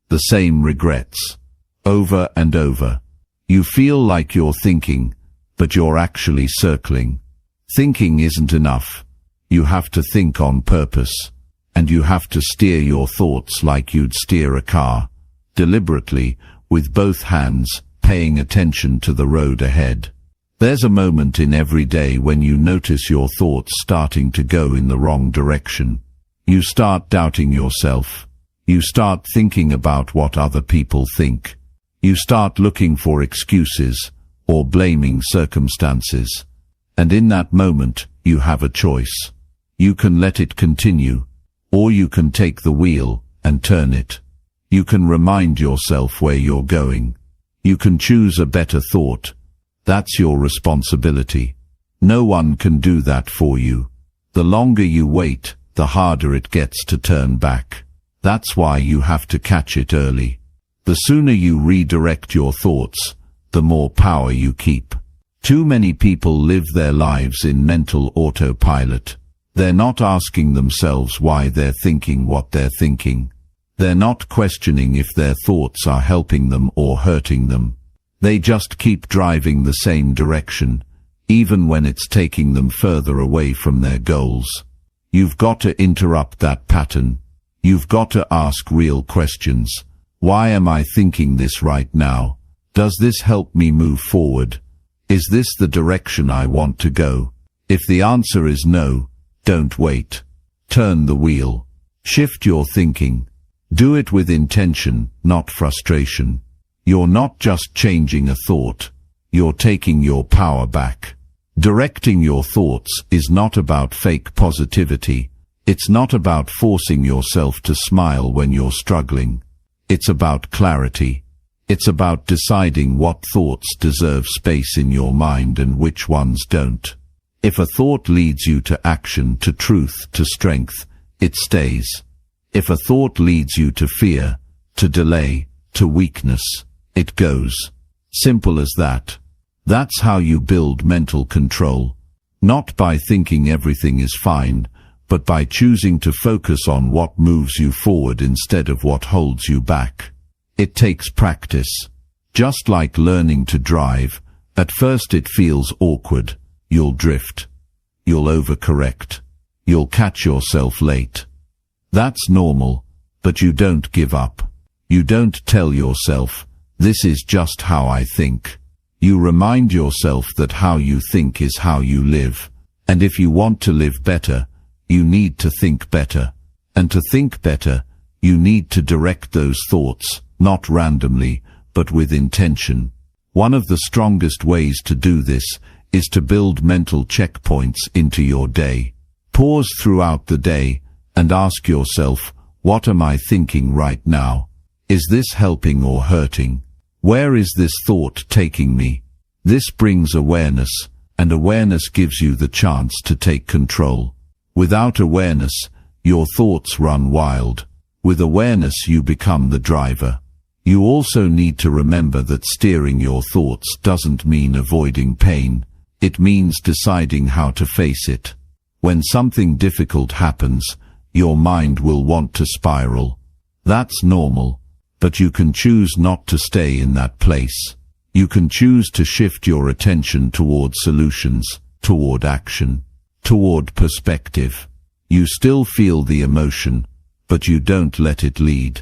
the same regrets, over and over. You feel like you're thinking, but you're actually circling. Thinking isn't enough. You have to think on purpose, and you have to steer your thoughts like you'd steer a car, deliberately, with both hands, paying attention to the road ahead. There's a moment in every day when you notice your thoughts starting to go in the wrong direction. You start doubting yourself. You start thinking about what other people think. You start looking for excuses or blaming circumstances. And in that moment, you have a choice. You can let it continue, or you can take the wheel and turn it. You can remind yourself where you're going. You can choose a better thought. That's your responsibility. No one can do that for you. The longer you wait, the harder it gets to turn back. That's why you have to catch it early. The sooner you redirect your thoughts, the more power you keep. Too many people live their lives in mental autopilot. They're not asking themselves why they're thinking what they're thinking. They're not questioning if their thoughts are helping them or hurting them. They just keep driving the same direction, even when it's taking them further away from their goals. You've got to interrupt that pattern. You've got to ask real questions. Why am I thinking this right now? Does this help me move forward? Is this the direction I want to go? If the answer is no, don't wait. Turn the wheel. Shift your thinking. Do it with intention, not frustration. You're not just changing a thought. You're taking your power back. Directing your thoughts is not about fake positivity. It's not about forcing yourself to smile when you're struggling. It's about clarity. It's about deciding what thoughts deserve space in your mind and which ones don't. If a thought leads you to action, to truth, to strength, it stays. If a thought leads you to fear, to delay, to weakness, it goes. Simple as that. That's how you build mental control. Not by thinking everything is fine, but by choosing to focus on what moves you forward instead of what holds you back. It takes practice. Just like learning to drive, at first it feels awkward. You'll drift. You'll overcorrect. You'll catch yourself late. That's normal, but you don't give up. You don't tell yourself, this is just how I think. You remind yourself that how you think is how you live. And if you want to live better, you need to think better. And to think better, you need to direct those thoughts, not randomly, but with intention. One of the strongest ways to do this is to build mental checkpoints into your day. Pause throughout the day and ask yourself, what am I thinking right now? Is this helping or hurting? Where is this thought taking me? This brings awareness, and awareness gives you the chance to take control. Without awareness, your thoughts run wild. With awareness, you become the driver. You also need to remember that steering your thoughts doesn't mean avoiding pain. It means deciding how to face it. When something difficult happens, your mind will want to spiral. That's normal, but you can choose not to stay in that place. You can choose to shift your attention toward solutions, toward action, toward perspective. You still feel the emotion, but you don't let it lead.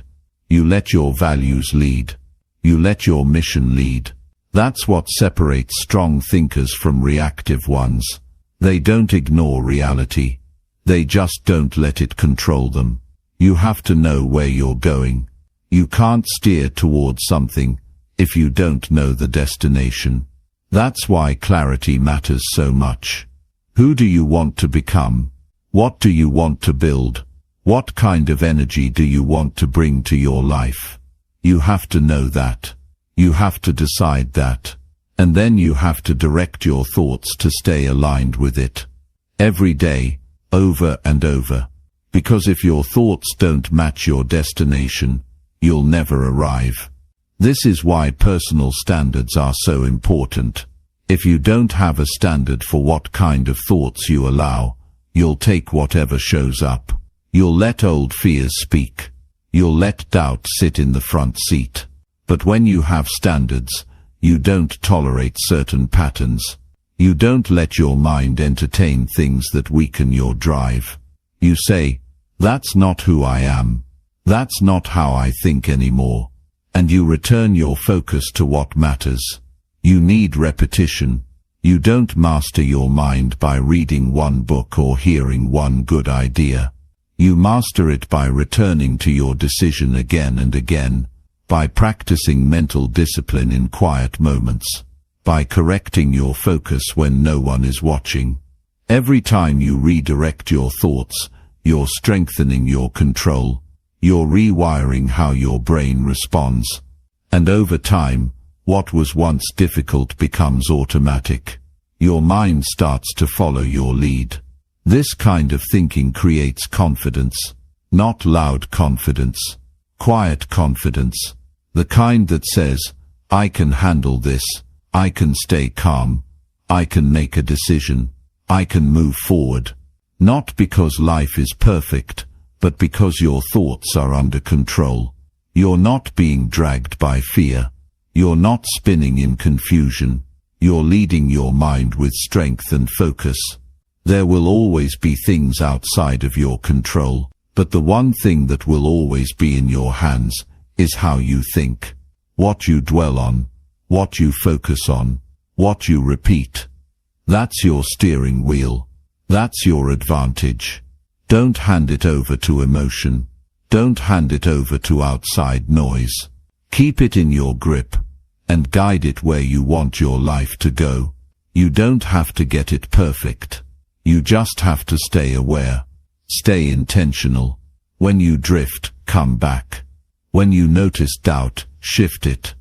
You let your values lead. You let your mission lead. That's what separates strong thinkers from reactive ones. They don't ignore reality. They just don't let it control them. You have to know where you're going. You can't steer towards something if you don't know the destination. That's why clarity matters so much. Who do you want to become? What do you want to build? What kind of energy do you want to bring to your life? You have to know that. You have to decide that. And then you have to direct your thoughts to stay aligned with it. Every day, over and over. Because if your thoughts don't match your destination, you'll never arrive. This is why personal standards are so important. If you don't have a standard for what kind of thoughts you allow, you'll take whatever shows up. You'll let old fears speak. You'll let doubt sit in the front seat. But when you have standards, you don't tolerate certain patterns. You don't let your mind entertain things that weaken your drive. You say, that's not who I am. That's not how I think anymore. And you return your focus to what matters. You need repetition. You don't master your mind by reading one book or hearing one good idea. You master it by returning to your decision again and again, by practicing mental discipline in quiet moments, by correcting your focus when no one is watching. Every time you redirect your thoughts, you're strengthening your control, you're rewiring how your brain responds. And over time, what was once difficult becomes automatic. Your mind starts to follow your lead. This kind of thinking creates confidence, not loud confidence, quiet confidence, the kind that says, I can handle this, I can stay calm, I can make a decision, I can move forward. Not because life is perfect, but because your thoughts are under control. You're not being dragged by fear. You're not spinning in confusion. You're leading your mind with strength and focus. There will always be things outside of your control, but the one thing that will always be in your hands is how you think, what you dwell on, what you focus on, what you repeat. That's your steering wheel. That's your advantage. Don't hand it over to emotion. Don't hand it over to outside noise. Keep it in your grip and guide it where you want your life to go. You don't have to get it perfect. You just have to stay aware. Stay intentional. When you drift, come back. When you notice doubt, shift it.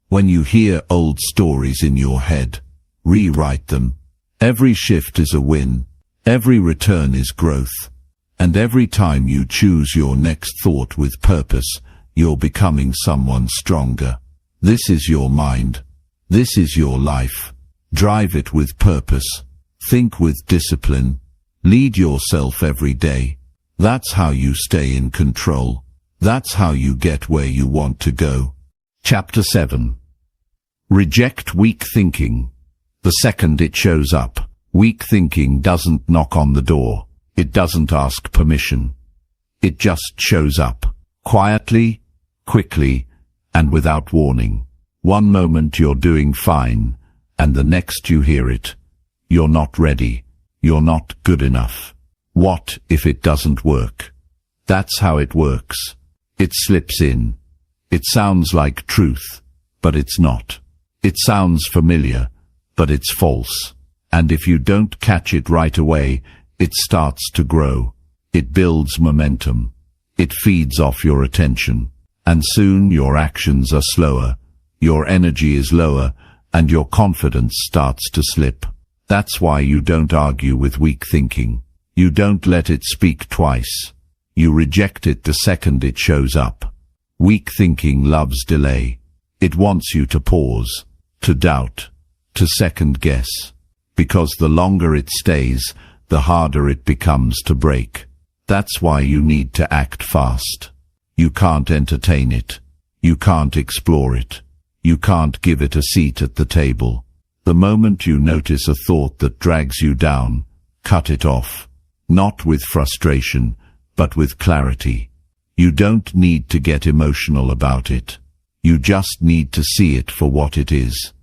When you hear old stories in your head, rewrite them. Every shift is a win. Every return is growth. And every time you choose your next thought with purpose, you're becoming someone stronger. This is your mind. This is your life. Drive it with purpose. Think with discipline. Lead yourself every day. That's how you stay in control. That's how you get where you want to go. Chapter 7. Reject weak thinking. The second it shows up, weak thinking doesn't knock on the door. It doesn't ask permission. It just shows up, quietly, quickly, and without warning. One moment you're doing fine, and the next you hear it. You're not ready. You're not good enough. What if it doesn't work? That's how it works. It slips in. It sounds like truth, but it's not. It sounds familiar, but it's false. And if you don't catch it right away, it starts to grow. It builds momentum. It feeds off your attention. And soon your actions are slower, your energy is lower, and your confidence starts to slip. That's why you don't argue with weak thinking. You don't let it speak twice. You reject it the second it shows up. Weak thinking loves delay. It wants you to pause, to doubt, to second guess. Because the longer it stays, the harder it becomes to break. That's why you need to act fast. You can't entertain it. You can't explore it. You can't give it a seat at the table. The moment you notice a thought that drags you down, cut it off. Not with frustration, but with clarity. You don't need to get emotional about it. You just need to see it for what it is.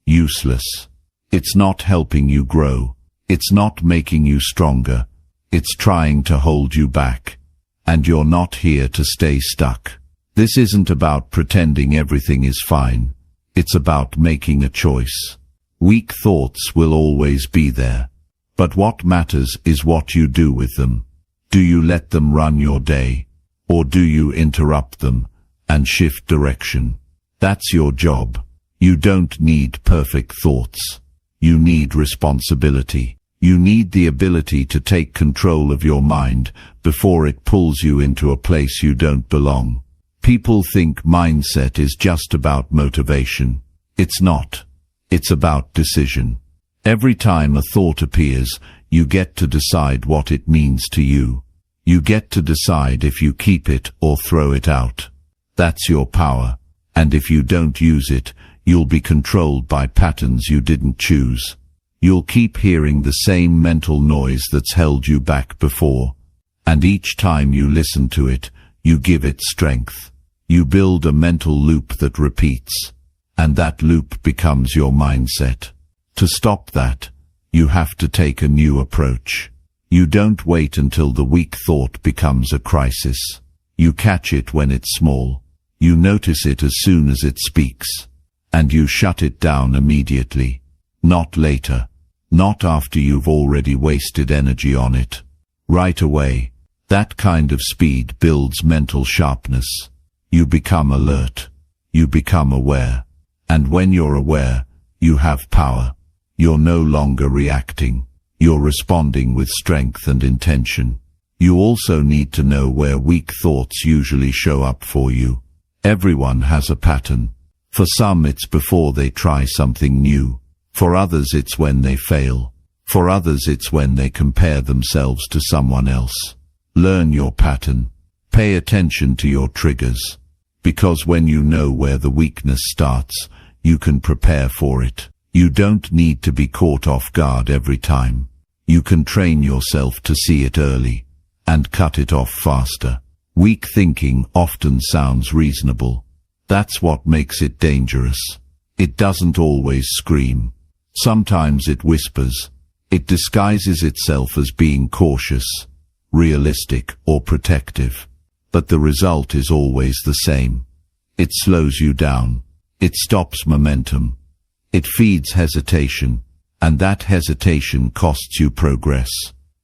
Useless. It's not helping you grow. It's not making you stronger. It's trying to hold you back. And you're not here to stay stuck. This isn't about pretending everything is fine. It's about making a choice. Weak thoughts will always be there. But what matters is what you do with them. Do you let them run your day? Or do you interrupt them and shift direction? That's your job. You don't need perfect thoughts. You need responsibility. You need the ability to take control of your mind before it pulls you into a place you don't belong. People think mindset is just about motivation. It's not. It's about decision. Every time a thought appears, you get to decide what it means to you. You get to decide if you keep it or throw it out. That's your power. And if you don't use it, you'll be controlled by patterns you didn't choose. You'll keep hearing the same mental noise that's held you back before. And each time you listen to it, you give it strength. You build a mental loop that repeats. And that loop becomes your mindset. To stop that, you have to take a new approach. You don't wait until the weak thought becomes a crisis. You catch it when it's small. You notice it as soon as it speaks. And you shut it down immediately. Not later. Not after you've already wasted energy on it. Right away. That kind of speed builds mental sharpness. You become alert. You become aware. And when you're aware, you have power. You're no longer reacting. You're responding with strength and intention. You also need to know where weak thoughts usually show up for you. Everyone has a pattern. For some it's before they try something new. For others it's when they fail. For others it's when they compare themselves to someone else. Learn your pattern. Pay attention to your triggers. Because when you know where the weakness starts, you can prepare for it. You don't need to be caught off guard every time. You can train yourself to see it early and cut it off faster. Weak thinking often sounds reasonable. That's what makes it dangerous. It doesn't always scream. Sometimes it whispers. It disguises itself as being cautious, realistic, or protective. But the result is always the same. It slows you down. It stops momentum. It feeds hesitation, and that hesitation costs you progress.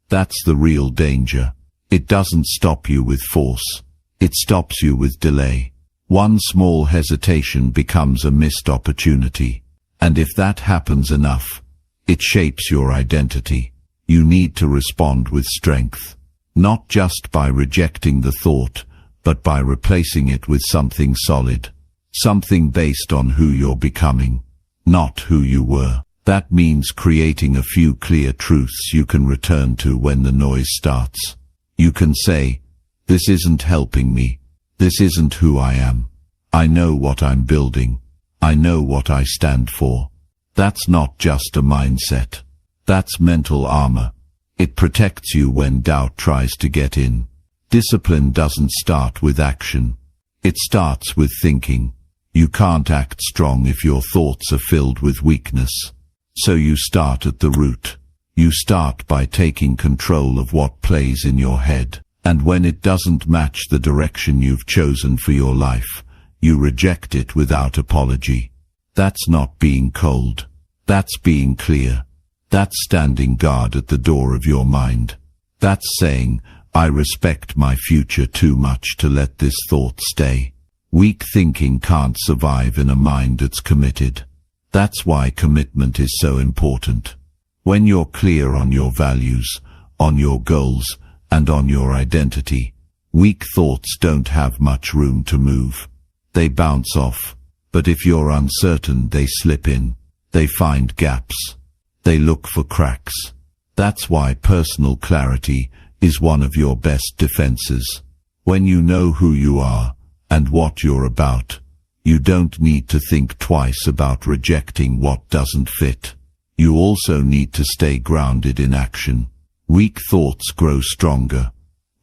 That's the real danger. It doesn't stop you with force. It stops you with delay. One small hesitation becomes a missed opportunity. And if that happens enough, it shapes your identity. You need to respond with strength. Not just by rejecting the thought, but by replacing it with something solid. Something based on who you're becoming, not who you were. That means creating a few clear truths you can return to when the noise starts. You can say, "This isn't helping me. This isn't who I am. I know what I'm building. I know what I stand for." That's not just a mindset. That's mental armor. It protects you when doubt tries to get in. Discipline doesn't start with action. It starts with thinking. You can't act strong if your thoughts are filled with weakness. So you start at the root. You start by taking control of what plays in your head. And when it doesn't match the direction you've chosen for your life, you reject it without apology. That's not being cold. That's being clear. That's standing guard at the door of your mind. That's saying, "I respect my future too much to let this thought stay." Weak thinking can't survive in a mind that's committed. That's why commitment is so important. When you're clear on your values, on your goals, and on your identity, weak thoughts don't have much room to move. They bounce off. But if you're uncertain, they slip in. They find gaps. They look for cracks. That's why personal clarity is one of your best defenses. When you know who you are and what you're about, you don't need to think twice about rejecting what doesn't fit. You also need to stay grounded in action. Weak thoughts grow stronger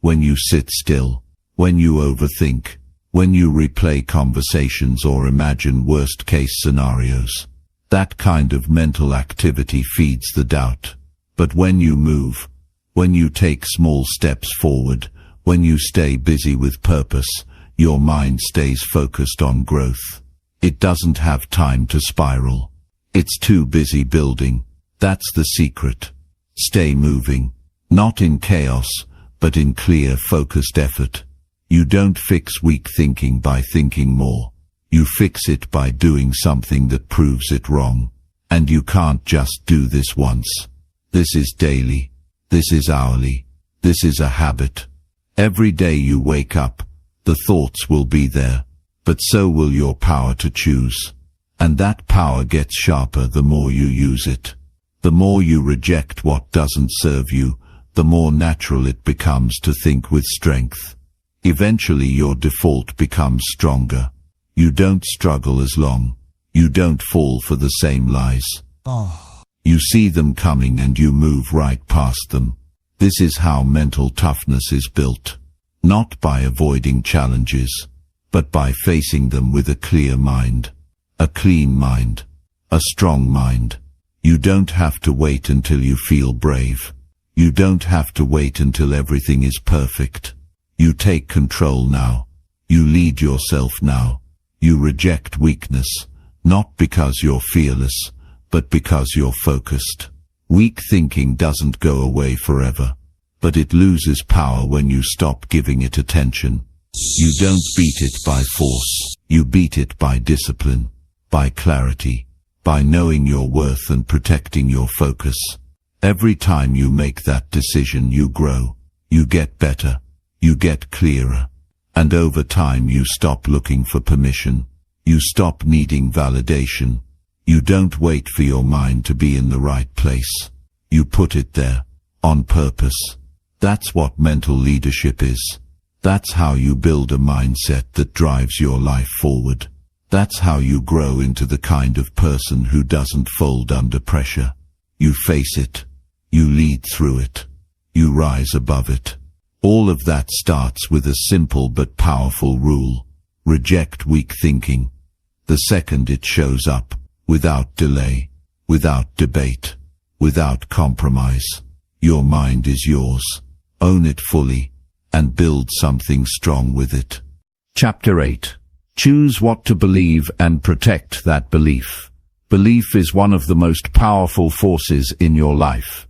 when you sit still, when you overthink, when you replay conversations or imagine worst-case scenarios. That kind of mental activity feeds the doubt. But when you move, when you take small steps forward, when you stay busy with purpose, your mind stays focused on growth. It doesn't have time to spiral. It's too busy building. That's the secret. Stay moving. Not in chaos, but in clear, focused effort. You don't fix weak thinking by thinking more. You fix it by doing something that proves it wrong. And you can't just do this once. This is daily. This is hourly. This is a habit. Every day you wake up, the thoughts will be there, but so will your power to choose. And that power gets sharper the more you use it. The more you reject what doesn't serve you, the more natural it becomes to think with strength. Eventually your default becomes stronger. You don't struggle as long. You don't fall for the same lies. You see them coming and you move right past them. This is how mental toughness is built. Not by avoiding challenges, but by facing them with a clear mind. A clean mind. A strong mind. You don't have to wait until you feel brave. You don't have to wait until everything is perfect. You take control now. You lead yourself now. You reject weakness, not because you're fearless, but because you're focused. Weak thinking doesn't go away forever, but it loses power when you stop giving it attention. You don't beat it by force. You beat it by discipline, by clarity, by knowing your worth and protecting your focus. Every time you make that decision, you grow. You get better. You get clearer. And over time you stop looking for permission. You stop needing validation. You don't wait for your mind to be in the right place. You put it there, on purpose. That's what mental leadership is. That's how you build a mindset that drives your life forward. That's how you grow into the kind of person who doesn't fold under pressure. You face it. You lead through it. You rise above it. All of that starts with a simple but powerful rule. Reject weak thinking. The second it shows up, without delay, without debate, without compromise. Your mind is yours. Own it fully, and build something strong with it. Chapter 8. Choose what to believe and protect that belief. Belief is one of the most powerful forces in your life.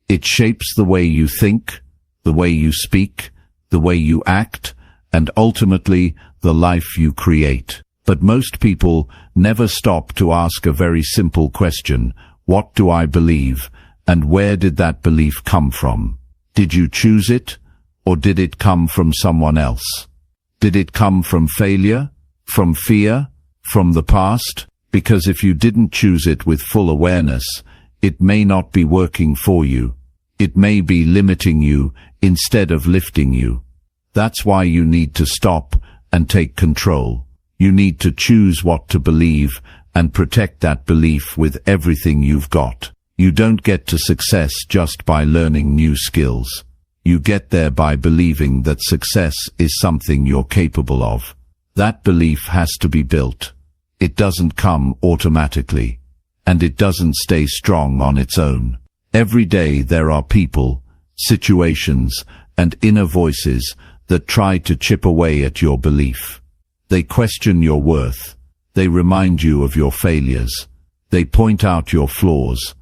It shapes the way you think, the way you speak, the way you act, and ultimately the life you create. But most people never stop to ask a very simple question: what do I believe, and where did that belief come from? Did you choose it, or did it come from someone else? Did it come from failure, from fear, from the past? Because if you didn't choose it with full awareness, it may not be working for you. It may be limiting you instead of lifting you. That's why you need to stop and take control. You need to choose what to believe and protect that belief with everything you've got. You don't get to success just by learning new skills. You get there by believing that success is something you're capable of. That belief has to be built. It doesn't come automatically, and it doesn't stay strong on its own. Every day there are people, situations, and inner voices that try to chip away at your belief. They question your worth. They remind you of your failures. They point out your flaws.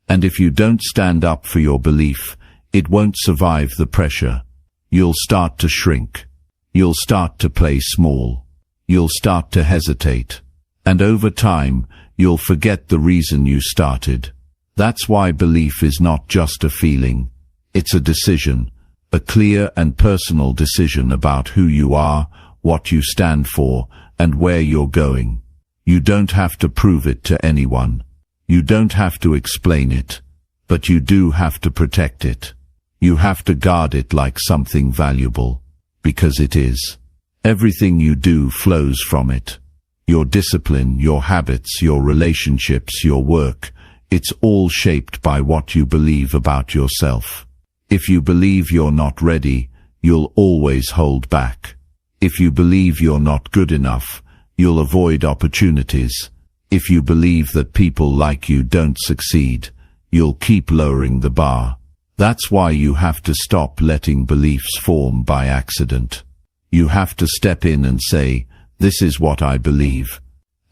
And if you don't stand up for your belief, it won't survive the pressure. You'll start to shrink. You'll start to play small. You'll start to hesitate. And over time, you'll forget the reason you started. That's why belief is not just a feeling. It's a decision, a clear and personal decision about who you are, what you stand for, and where you're going. You don't have to prove it to anyone. You don't have to explain it, but you do have to protect it. You have to guard it like something valuable, because it is. Everything you do flows from it. Your discipline, your habits, your relationships, your work, it's all shaped by what you believe about yourself. If you believe you're not ready, you'll always hold back. If you believe you're not good enough, you'll avoid opportunities. If you believe that people like you don't succeed, you'll keep lowering the bar. That's why you have to stop letting beliefs form by accident. You have to step in and say, "This is what I believe,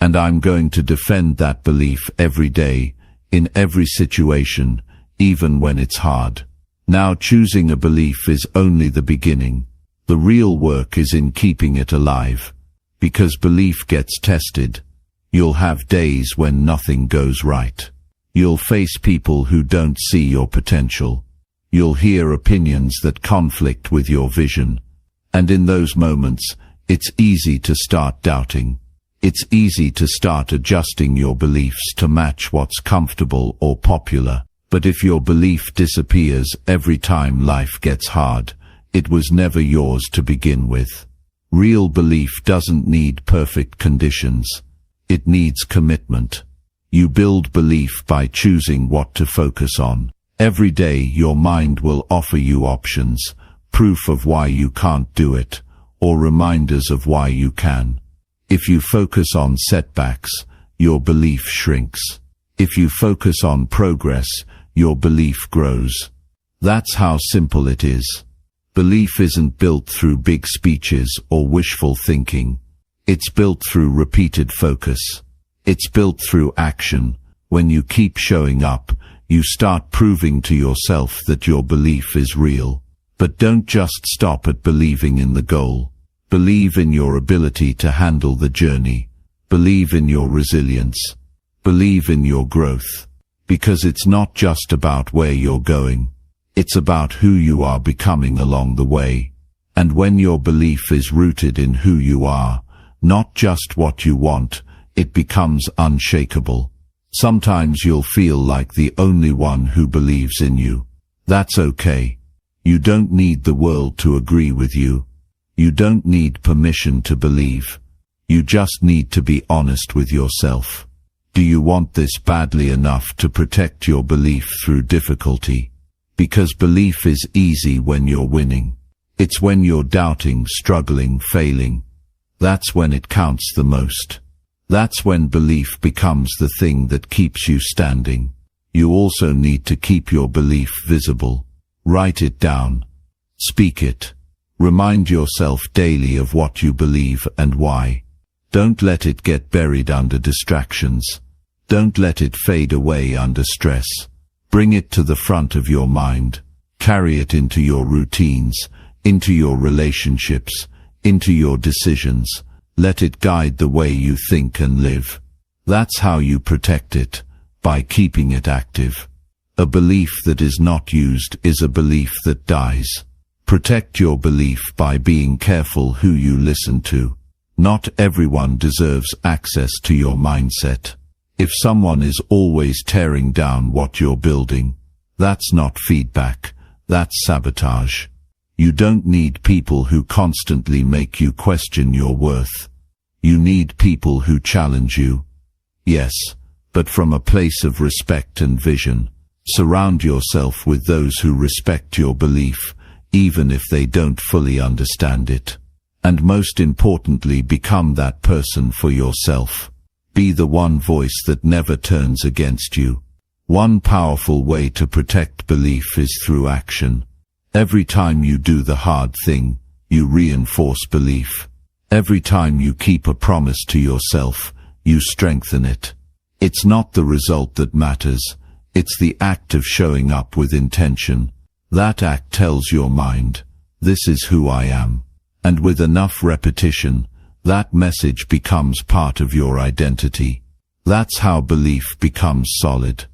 and I'm going to defend that belief every day, in every situation, even when it's hard." Now, choosing a belief is only the beginning. The real work is in keeping it alive. Because belief gets tested. You'll have days when nothing goes right. You'll face people who don't see your potential. You'll hear opinions that conflict with your vision. And in those moments, it's easy to start doubting. It's easy to start adjusting your beliefs to match what's comfortable or popular. But if your belief disappears every time life gets hard, it was never yours to begin with. Real belief doesn't need perfect conditions. It needs commitment. You build belief by choosing what to focus on. Every day your mind will offer you options, proof of why you can't do it, or reminders of why you can. If you focus on setbacks, your belief shrinks. If you focus on progress, your belief grows. That's how simple it is. Belief isn't built through big speeches or wishful thinking. It's built through repeated focus. It's built through action. When you keep showing up, you start proving to yourself that your belief is real. But don't just stop at believing in the goal. Believe in your ability to handle the journey. Believe in your resilience. Believe in your growth. Because it's not just about where you're going. It's about who you are becoming along the way. And when your belief is rooted in who you are, not just what you want, it becomes unshakable. Sometimes you'll feel like the only one who believes in you. That's okay. You don't need the world to agree with you. You don't need permission to believe. You just need to be honest with yourself. Do you want this badly enough to protect your belief through difficulty? Because belief is easy when you're winning. It's when you're doubting, struggling, failing. That's when it counts the most. That's when belief becomes the thing that keeps you standing. You also need to keep your belief visible. Write it down. Speak it. Remind yourself daily of what you believe and why. Don't let it get buried under distractions. Don't let it fade away under stress. Bring it to the front of your mind. Carry it into your routines, into your relationships, into your decisions. Let it guide the way you think and live. That's how you protect it, by keeping it active. A belief that is not used is a belief that dies. Protect your belief by being careful who you listen to. Not everyone deserves access to your mindset. If someone is always tearing down what you're building, that's not feedback, that's sabotage. You don't need people who constantly make you question your worth. You need people who challenge you. Yes, but from a place of respect and vision. Surround yourself with those who respect your belief, even if they don't fully understand it. And most importantly, become that person for yourself. Be the one voice that never turns against you. One powerful way to protect belief is through action. Every time you do the hard thing, you reinforce belief. Every time you keep a promise to yourself, you strengthen it. It's not the result that matters. It's the act of showing up with intention. That act tells your mind, this is who I am. And with enough repetition, that message becomes part of your identity. That's how belief becomes solid.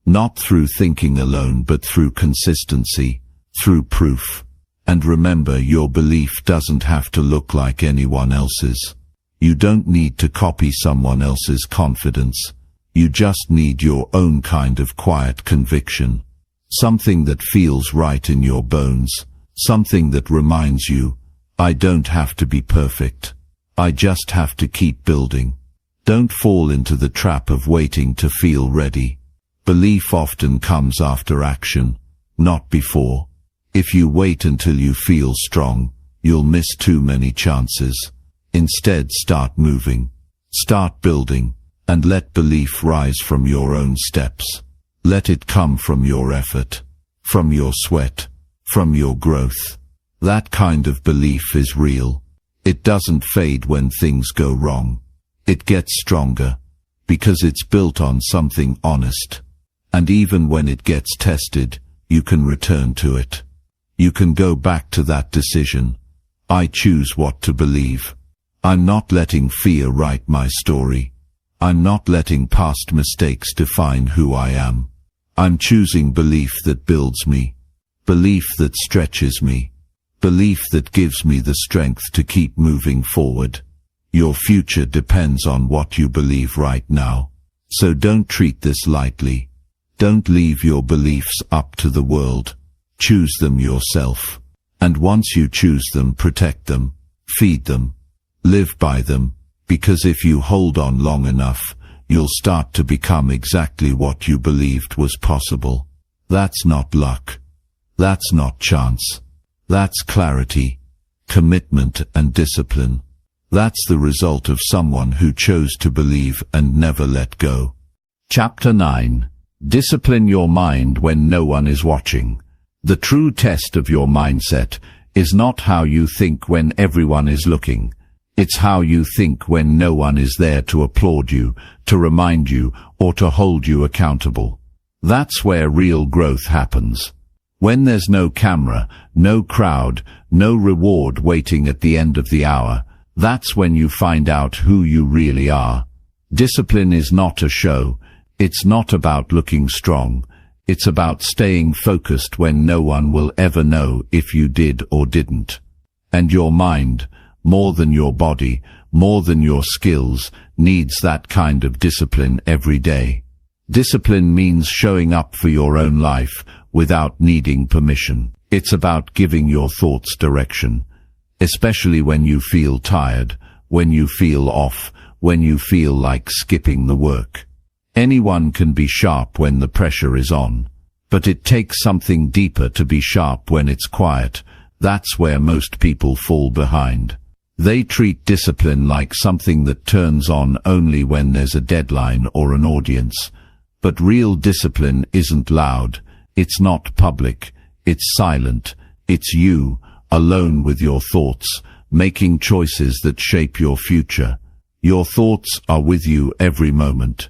Not through thinking alone, but through consistency, through proof. And remember, your belief doesn't have to look like anyone else's. You don't need to copy someone else's confidence. You just need your own kind of quiet conviction. Something that feels right in your bones. Something that reminds you, I don't have to be perfect. I just have to keep building. Don't fall into the trap of waiting to feel ready. Belief often comes after action, not before. If you wait until you feel strong, you'll miss too many chances. Instead, start moving. Start building. And let belief rise from your own steps. Let it come from your effort, from your sweat, from your growth. That kind of belief is real. It doesn't fade when things go wrong. It gets stronger, because it's built on something honest. And even when it gets tested, you can return to it. You can go back to that decision. I choose what to believe. I'm not letting fear write my story. I'm not letting past mistakes define who I am. I'm choosing belief that builds me. Belief that stretches me. Belief that gives me the strength to keep moving forward. Your future depends on what you believe right now. So don't treat this lightly. Don't leave your beliefs up to the world. Choose them yourself. And once you choose them, protect them. Feed them. Live by them. Because if you hold on long enough, you'll start to become exactly what you believed was possible. That's not luck. That's not chance. That's clarity, commitment and discipline. That's the result of someone who chose to believe and never let go. Chapter 9. Discipline your mind when no one is watching. The true test of your mindset is not how you think when everyone is looking. It's how you think when no one is there to applaud you, to remind you, or to hold you accountable. That's where real growth happens. When there's no camera, no crowd, no reward waiting at the end of the hour, that's when you find out who you really are. Discipline is not a show. It's not about looking strong. It's about staying focused when no one will ever know if you did or didn't. And your mind, more than your body, more than your skills, needs that kind of discipline every day. Discipline means showing up for your own life without needing permission. It's about giving your thoughts direction, especially when you feel tired, when you feel off, when you feel like skipping the work. Anyone can be sharp when the pressure is on, but it takes something deeper to be sharp when it's quiet. That's where most people fall behind. They treat discipline like something that turns on only when there's a deadline or an audience. But real discipline isn't loud, it's not public, it's silent, it's you, alone with your thoughts, making choices that shape your future. Your thoughts are with you every moment.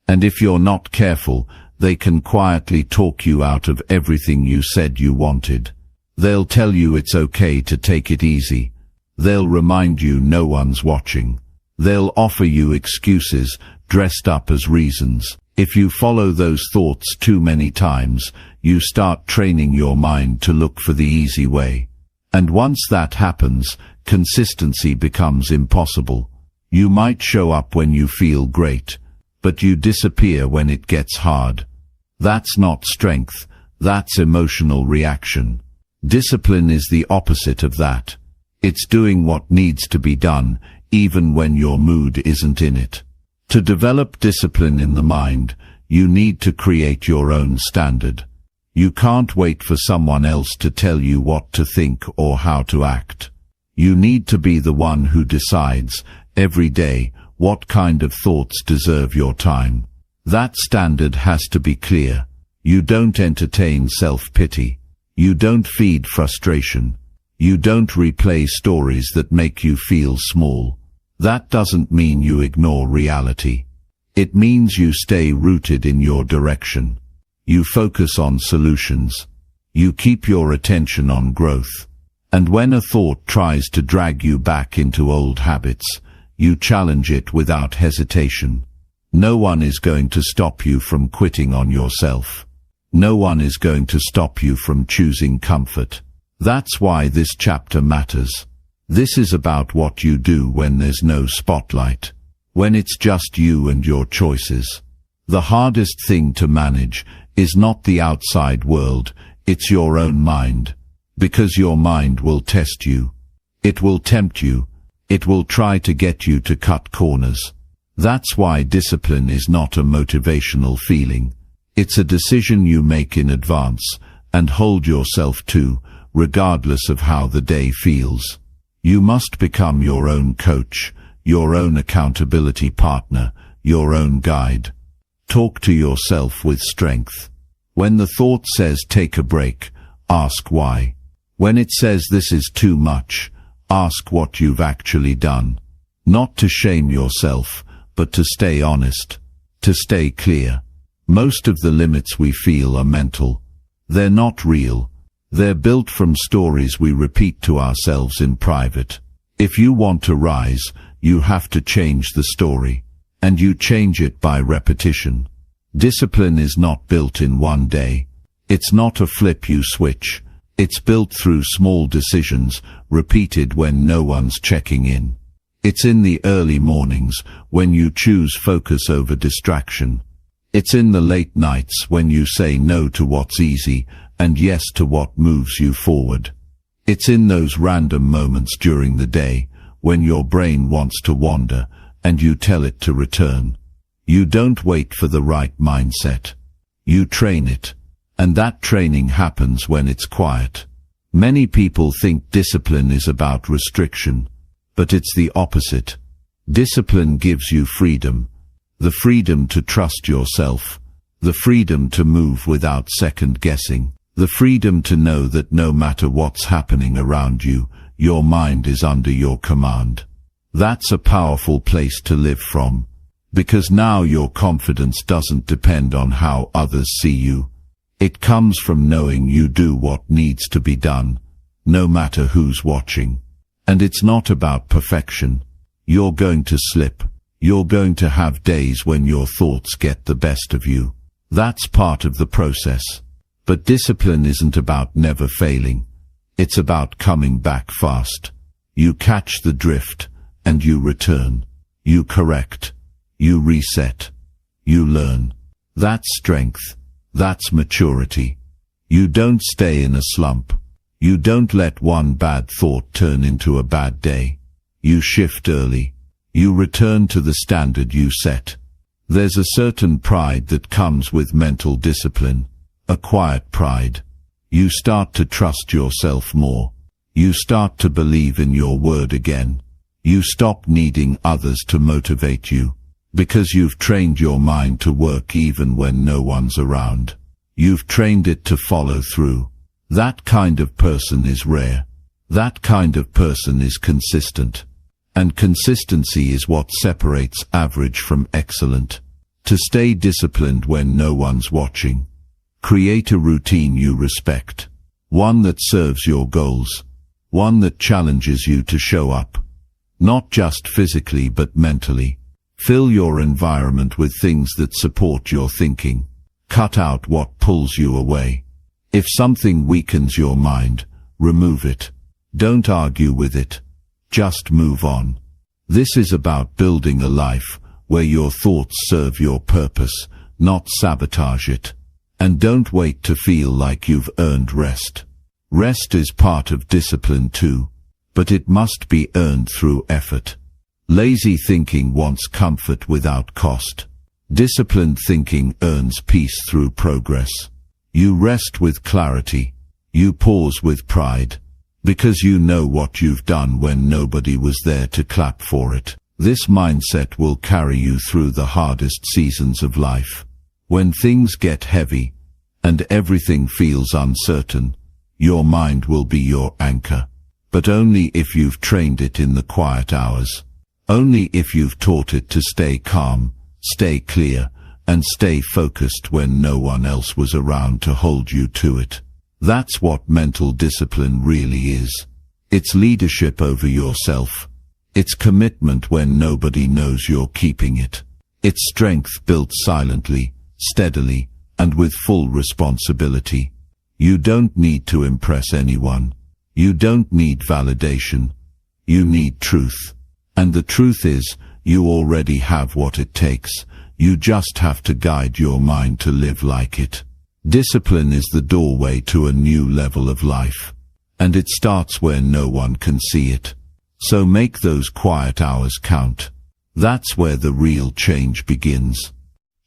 And if you're not careful, they can quietly talk you out of everything you said you wanted. They'll tell you it's okay to take it easy. They'll remind you no one's watching. They'll offer you excuses dressed up as reasons. If you follow those thoughts too many times, you start training your mind to look for the easy way. And once that happens, consistency becomes impossible. You might show up when you feel great, but you disappear when it gets hard. That's not strength, that's emotional reaction. Discipline is the opposite of that. It's doing what needs to be done, even when your mood isn't in it. To develop discipline in the mind, you need to create your own standard. You can't wait for someone else to tell you what to think or how to act. You need to be the one who decides, every day, what kind of thoughts deserve your time. That standard has to be clear. You don't entertain self-pity. You don't feed frustration. You don't replay stories that make you feel small. That doesn't mean you ignore reality. It means you stay rooted in your direction. You focus on solutions. You keep your attention on growth. And when a thought tries to drag you back into old habits, you challenge it without hesitation. No one is going to stop you from quitting on yourself. No one is going to stop you from choosing comfort. That's why this chapter matters. This is about what you do when there's no spotlight, when it's just you and your choices. The hardest thing to manage is not the outside world, it's your own mind. Because your mind will test you. It will tempt you. It will try to get you to cut corners. That's why discipline is not a motivational feeling. It's a decision you make in advance and hold yourself to, regardless of how the day feels. You must become your own coach, your own accountability partner, your own guide. Talk to yourself with strength. When the thought says take a break, ask why. When it says this is too much, ask what you've actually done. Not to shame yourself, but to stay honest, to stay clear. Most of the limits we feel are mental. They're not real. They're built from stories we repeat to ourselves in private. If you want to rise, you have to change the story. And you change it by repetition. Discipline is not built in one day. It's not a flip you switch. It's built through small decisions, repeated when no one's checking in. It's in the early mornings, when you choose focus over distraction. It's in the late nights when you say no to what's easy and yes to what moves you forward. It's in those random moments during the day when your brain wants to wander and you tell it to return. You don't wait for the right mindset. You train it. And that training happens when it's quiet. Many people think discipline is about restriction, but it's the opposite. Discipline gives you freedom. The freedom to trust yourself. The freedom to move without second guessing. The freedom to know that no matter what's happening around you, your mind is under your command. That's a powerful place to live from, because now your confidence doesn't depend on how others see you. It comes from knowing you do what needs to be done, no matter who's watching. And it's not about perfection. You're going to slip. You're going to have days when your thoughts get the best of you. That's part of the process. But discipline isn't about never failing. It's about coming back fast. You catch the drift, and you return. You correct. You reset. You learn. That's strength. That's maturity. You don't stay in a slump. You don't let one bad thought turn into a bad day. You shift early. You return to the standard you set. There's a certain pride that comes with mental discipline. A quiet pride. You start to trust yourself more. You start to believe in your word again. You stop needing others to motivate you, because you've trained your mind to work even when no one's around. You've trained it to follow through. That kind of person is rare. That kind of person is consistent. And consistency is what separates average from excellent. To stay disciplined when no one's watching, create a routine you respect. One that serves your goals. One that challenges you to show up. Not just physically but mentally. Fill your environment with things that support your thinking. Cut out what pulls you away. If something weakens your mind, remove it. Don't argue with it. Just move on. This is about building a life where your thoughts serve your purpose, not sabotage it. And don't wait to feel like you've earned rest. Rest is part of discipline too, but it must be earned through effort. Lazy thinking wants comfort without cost. Disciplined thinking earns peace through progress. You rest with clarity. You pause with pride, because you know what you've done when nobody was there to clap for it. This mindset will carry you through the hardest seasons of life. When things get heavy, and everything feels uncertain, your mind will be your anchor. But only if you've trained it in the quiet hours. Only if you've taught it to stay calm, stay clear, and stay focused when no one else was around to hold you to it. That's what mental discipline really is. It's leadership over yourself. It's commitment when nobody knows you're keeping it. It's strength built silently, steadily, and with full responsibility. You don't need to impress anyone. You don't need validation. You need truth. And the truth is, you already have what it takes. You just have to guide your mind to live like it. Discipline is the doorway to a new level of life. And it starts where no one can see it. So make those quiet hours count. That's where the real change begins.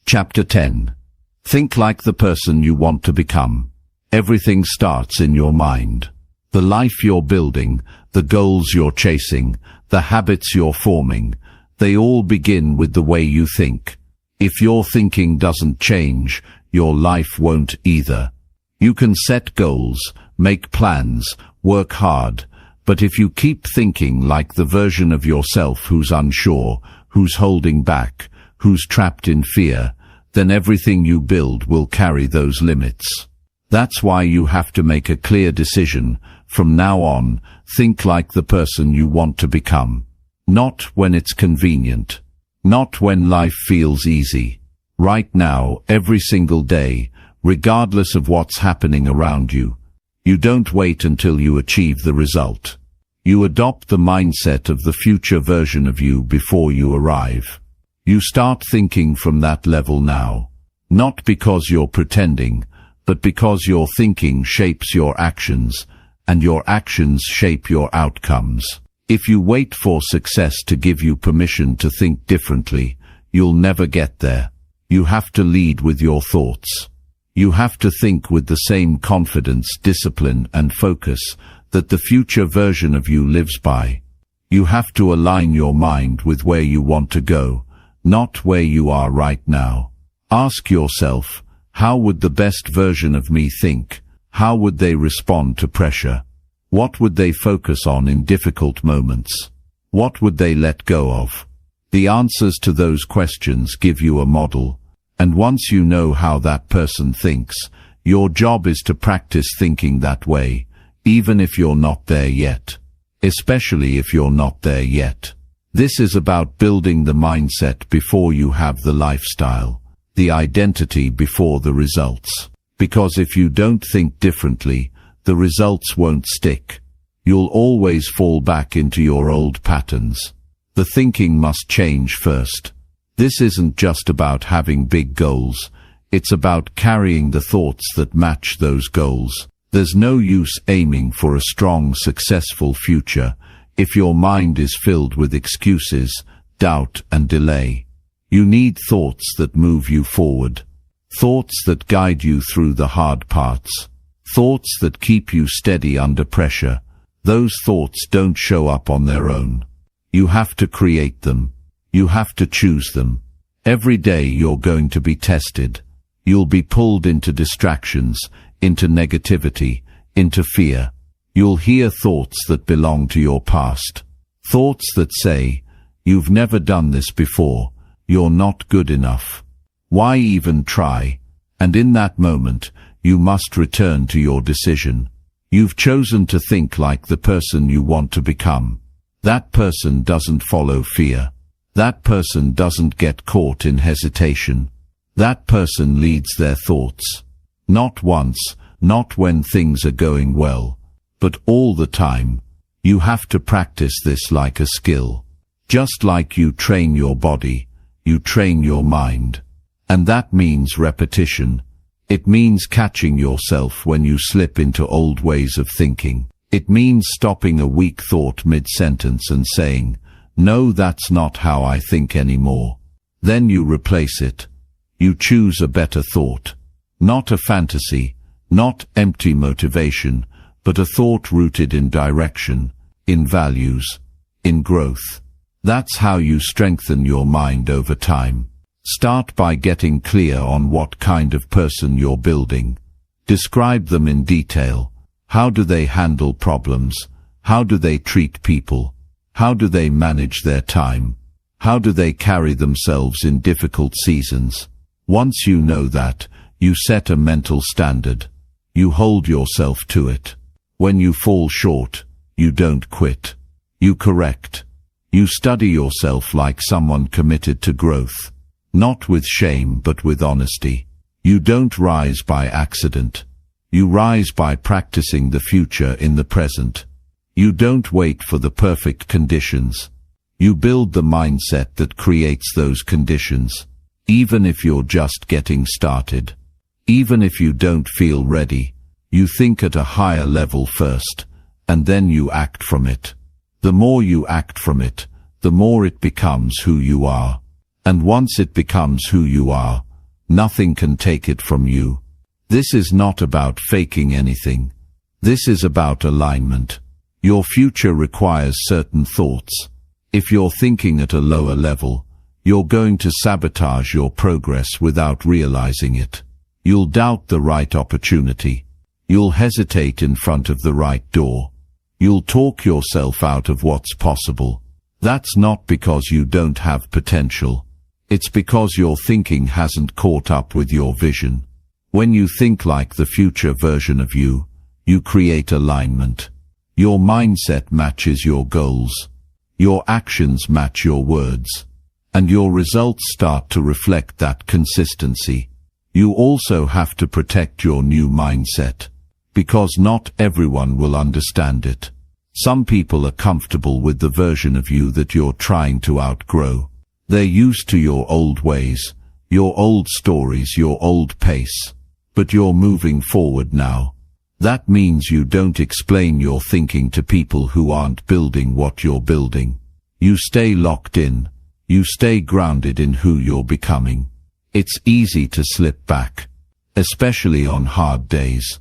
Chapter 10. Think like the person you want to become. Everything starts in your mind. The life you're building, the goals you're chasing, the habits you're forming, they all begin with the way you think. If your thinking doesn't change, your life won't either. You can set goals, make plans, work hard, but if you keep thinking like the version of yourself who's unsure, who's holding back, who's trapped in fear, then everything you build will carry those limits. That's why you have to make a clear decision. From now on, think like the person you want to become. Not when it's convenient. Not when life feels easy. Right now, every single day, regardless of what's happening around you. You don't wait until you achieve the result. You adopt the mindset of the future version of you before you arrive. You start thinking from that level now. Not because you're pretending, but because your thinking shapes your actions, and your actions shape your outcomes. If you wait for success to give you permission to think differently, you'll never get there. You have to lead with your thoughts. You have to think with the same confidence, discipline, and focus that the future version of you lives by. You have to align your mind with where you want to go, not where you are right now. Ask yourself, how would the best version of me think? How would they respond to pressure? What would they focus on in difficult moments? What would they let go of? The answers to those questions give you a model, and once you know how that person thinks, your job is to practice thinking that way, even if you're not there yet. Especially if you're not there yet. This is about building the mindset before you have the lifestyle, the identity before the results. Because if you don't think differently, the results won't stick. You'll always fall back into your old patterns. The thinking must change first. This isn't just about having big goals, it's about carrying the thoughts that match those goals. There's no use aiming for a strong, successful future if your mind is filled with excuses, doubt, and delay. You need thoughts that move you forward. Thoughts that guide you through the hard parts. Thoughts that keep you steady under pressure. Those thoughts don't show up on their own. You have to create them. You have to choose them. Every day you're going to be tested. You'll be pulled into distractions, into negativity, into fear. You'll hear thoughts that belong to your past. Thoughts that say, "You've never done this before. You're not good enough. Why even try?" And in that moment, you must return to your decision. You've chosen to think like the person you want to become. That person doesn't follow fear. That person doesn't get caught in hesitation. That person leads their thoughts. Not once, not when things are going well, but all the time. You have to practice this like a skill. Just like you train your body, you train your mind. And that means repetition. It means catching yourself when you slip into old ways of thinking. It means stopping a weak thought mid-sentence and saying, "No, that's not how I think anymore." Then you replace it. You choose a better thought. Not a fantasy, not empty motivation, but a thought rooted in direction, in values, in growth. That's how you strengthen your mind over time. Start by getting clear on what kind of person you're building. Describe them in detail. How do they handle problems? How do they treat people? How do they manage their time? How do they carry themselves in difficult seasons? Once you know that, you set a mental standard. You hold yourself to it. When you fall short, you don't quit. You correct. You study yourself like someone committed to growth. Not with shame but with honesty. You don't rise by accident. You rise by practicing the future in the present. You don't wait for the perfect conditions. You build the mindset that creates those conditions. Even if you're just getting started. Even if you don't feel ready, you think at a higher level first, and then you act from it. The more you act from it, the more it becomes who you are. And once it becomes who you are, nothing can take it from you. This is not about faking anything. This is about alignment. Your future requires certain thoughts. If you're thinking at a lower level, you're going to sabotage your progress without realizing it. You'll doubt the right opportunity. You'll hesitate in front of the right door. You'll talk yourself out of what's possible. That's not because you don't have potential. It's because your thinking hasn't caught up with your vision. When you think like the future version of you, you create alignment. Your mindset matches your goals. Your actions match your words. And your results start to reflect that consistency. You also have to protect your new mindset. Because not everyone will understand it. Some people are comfortable with the version of you that you're trying to outgrow. They're used to your old ways, your old stories, your old pace. But you're moving forward now. That means you don't explain your thinking to people who aren't building what you're building. You stay locked in. You stay grounded in who you're becoming. It's easy to slip back, especially on hard days,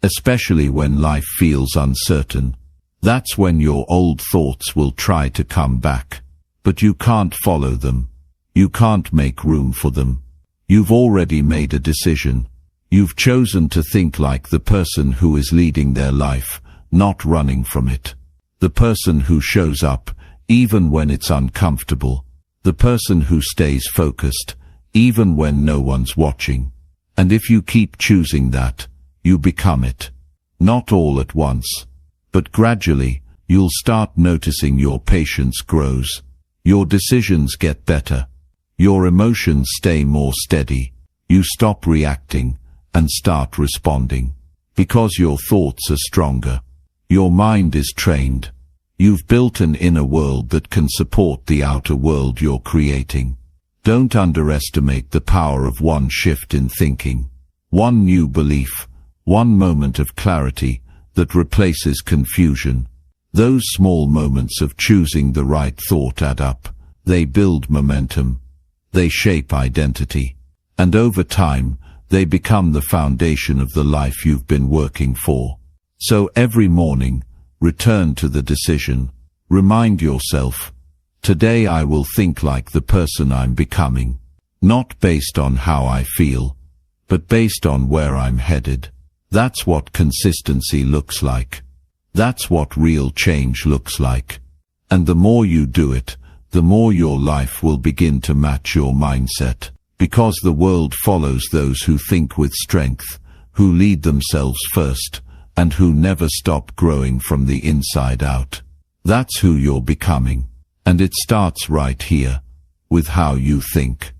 especially when life feels uncertain. That's when your old thoughts will try to come back. But you can't follow them. You can't make room for them. You've already made a decision. You've chosen to think like the person who is leading their life, not running from it. The person who shows up, even when it's uncomfortable. The person who stays focused, even when no one's watching. And if you keep choosing that, you become it. Not all at once, but gradually, you'll start noticing your patience grows. Your decisions get better. Your emotions stay more steady. You stop reacting and start responding. Because your thoughts are stronger. Your mind is trained. You've built an inner world that can support the outer world you're creating. Don't underestimate the power of one shift in thinking. One new belief, one moment of clarity that replaces confusion. Those small moments of choosing the right thought add up. They build momentum. They shape identity. And over time, they become the foundation of the life you've been working for. So every morning, return to the decision. Remind yourself, today I will think like the person I'm becoming. Not based on how I feel, but based on where I'm headed. That's what consistency looks like. That's what real change looks like. And the more you do it, the more your life will begin to match your mindset. Because the world follows those who think with strength, who lead themselves first, and who never stop growing from the inside out. That's who you're becoming. And it starts right here, with how you think.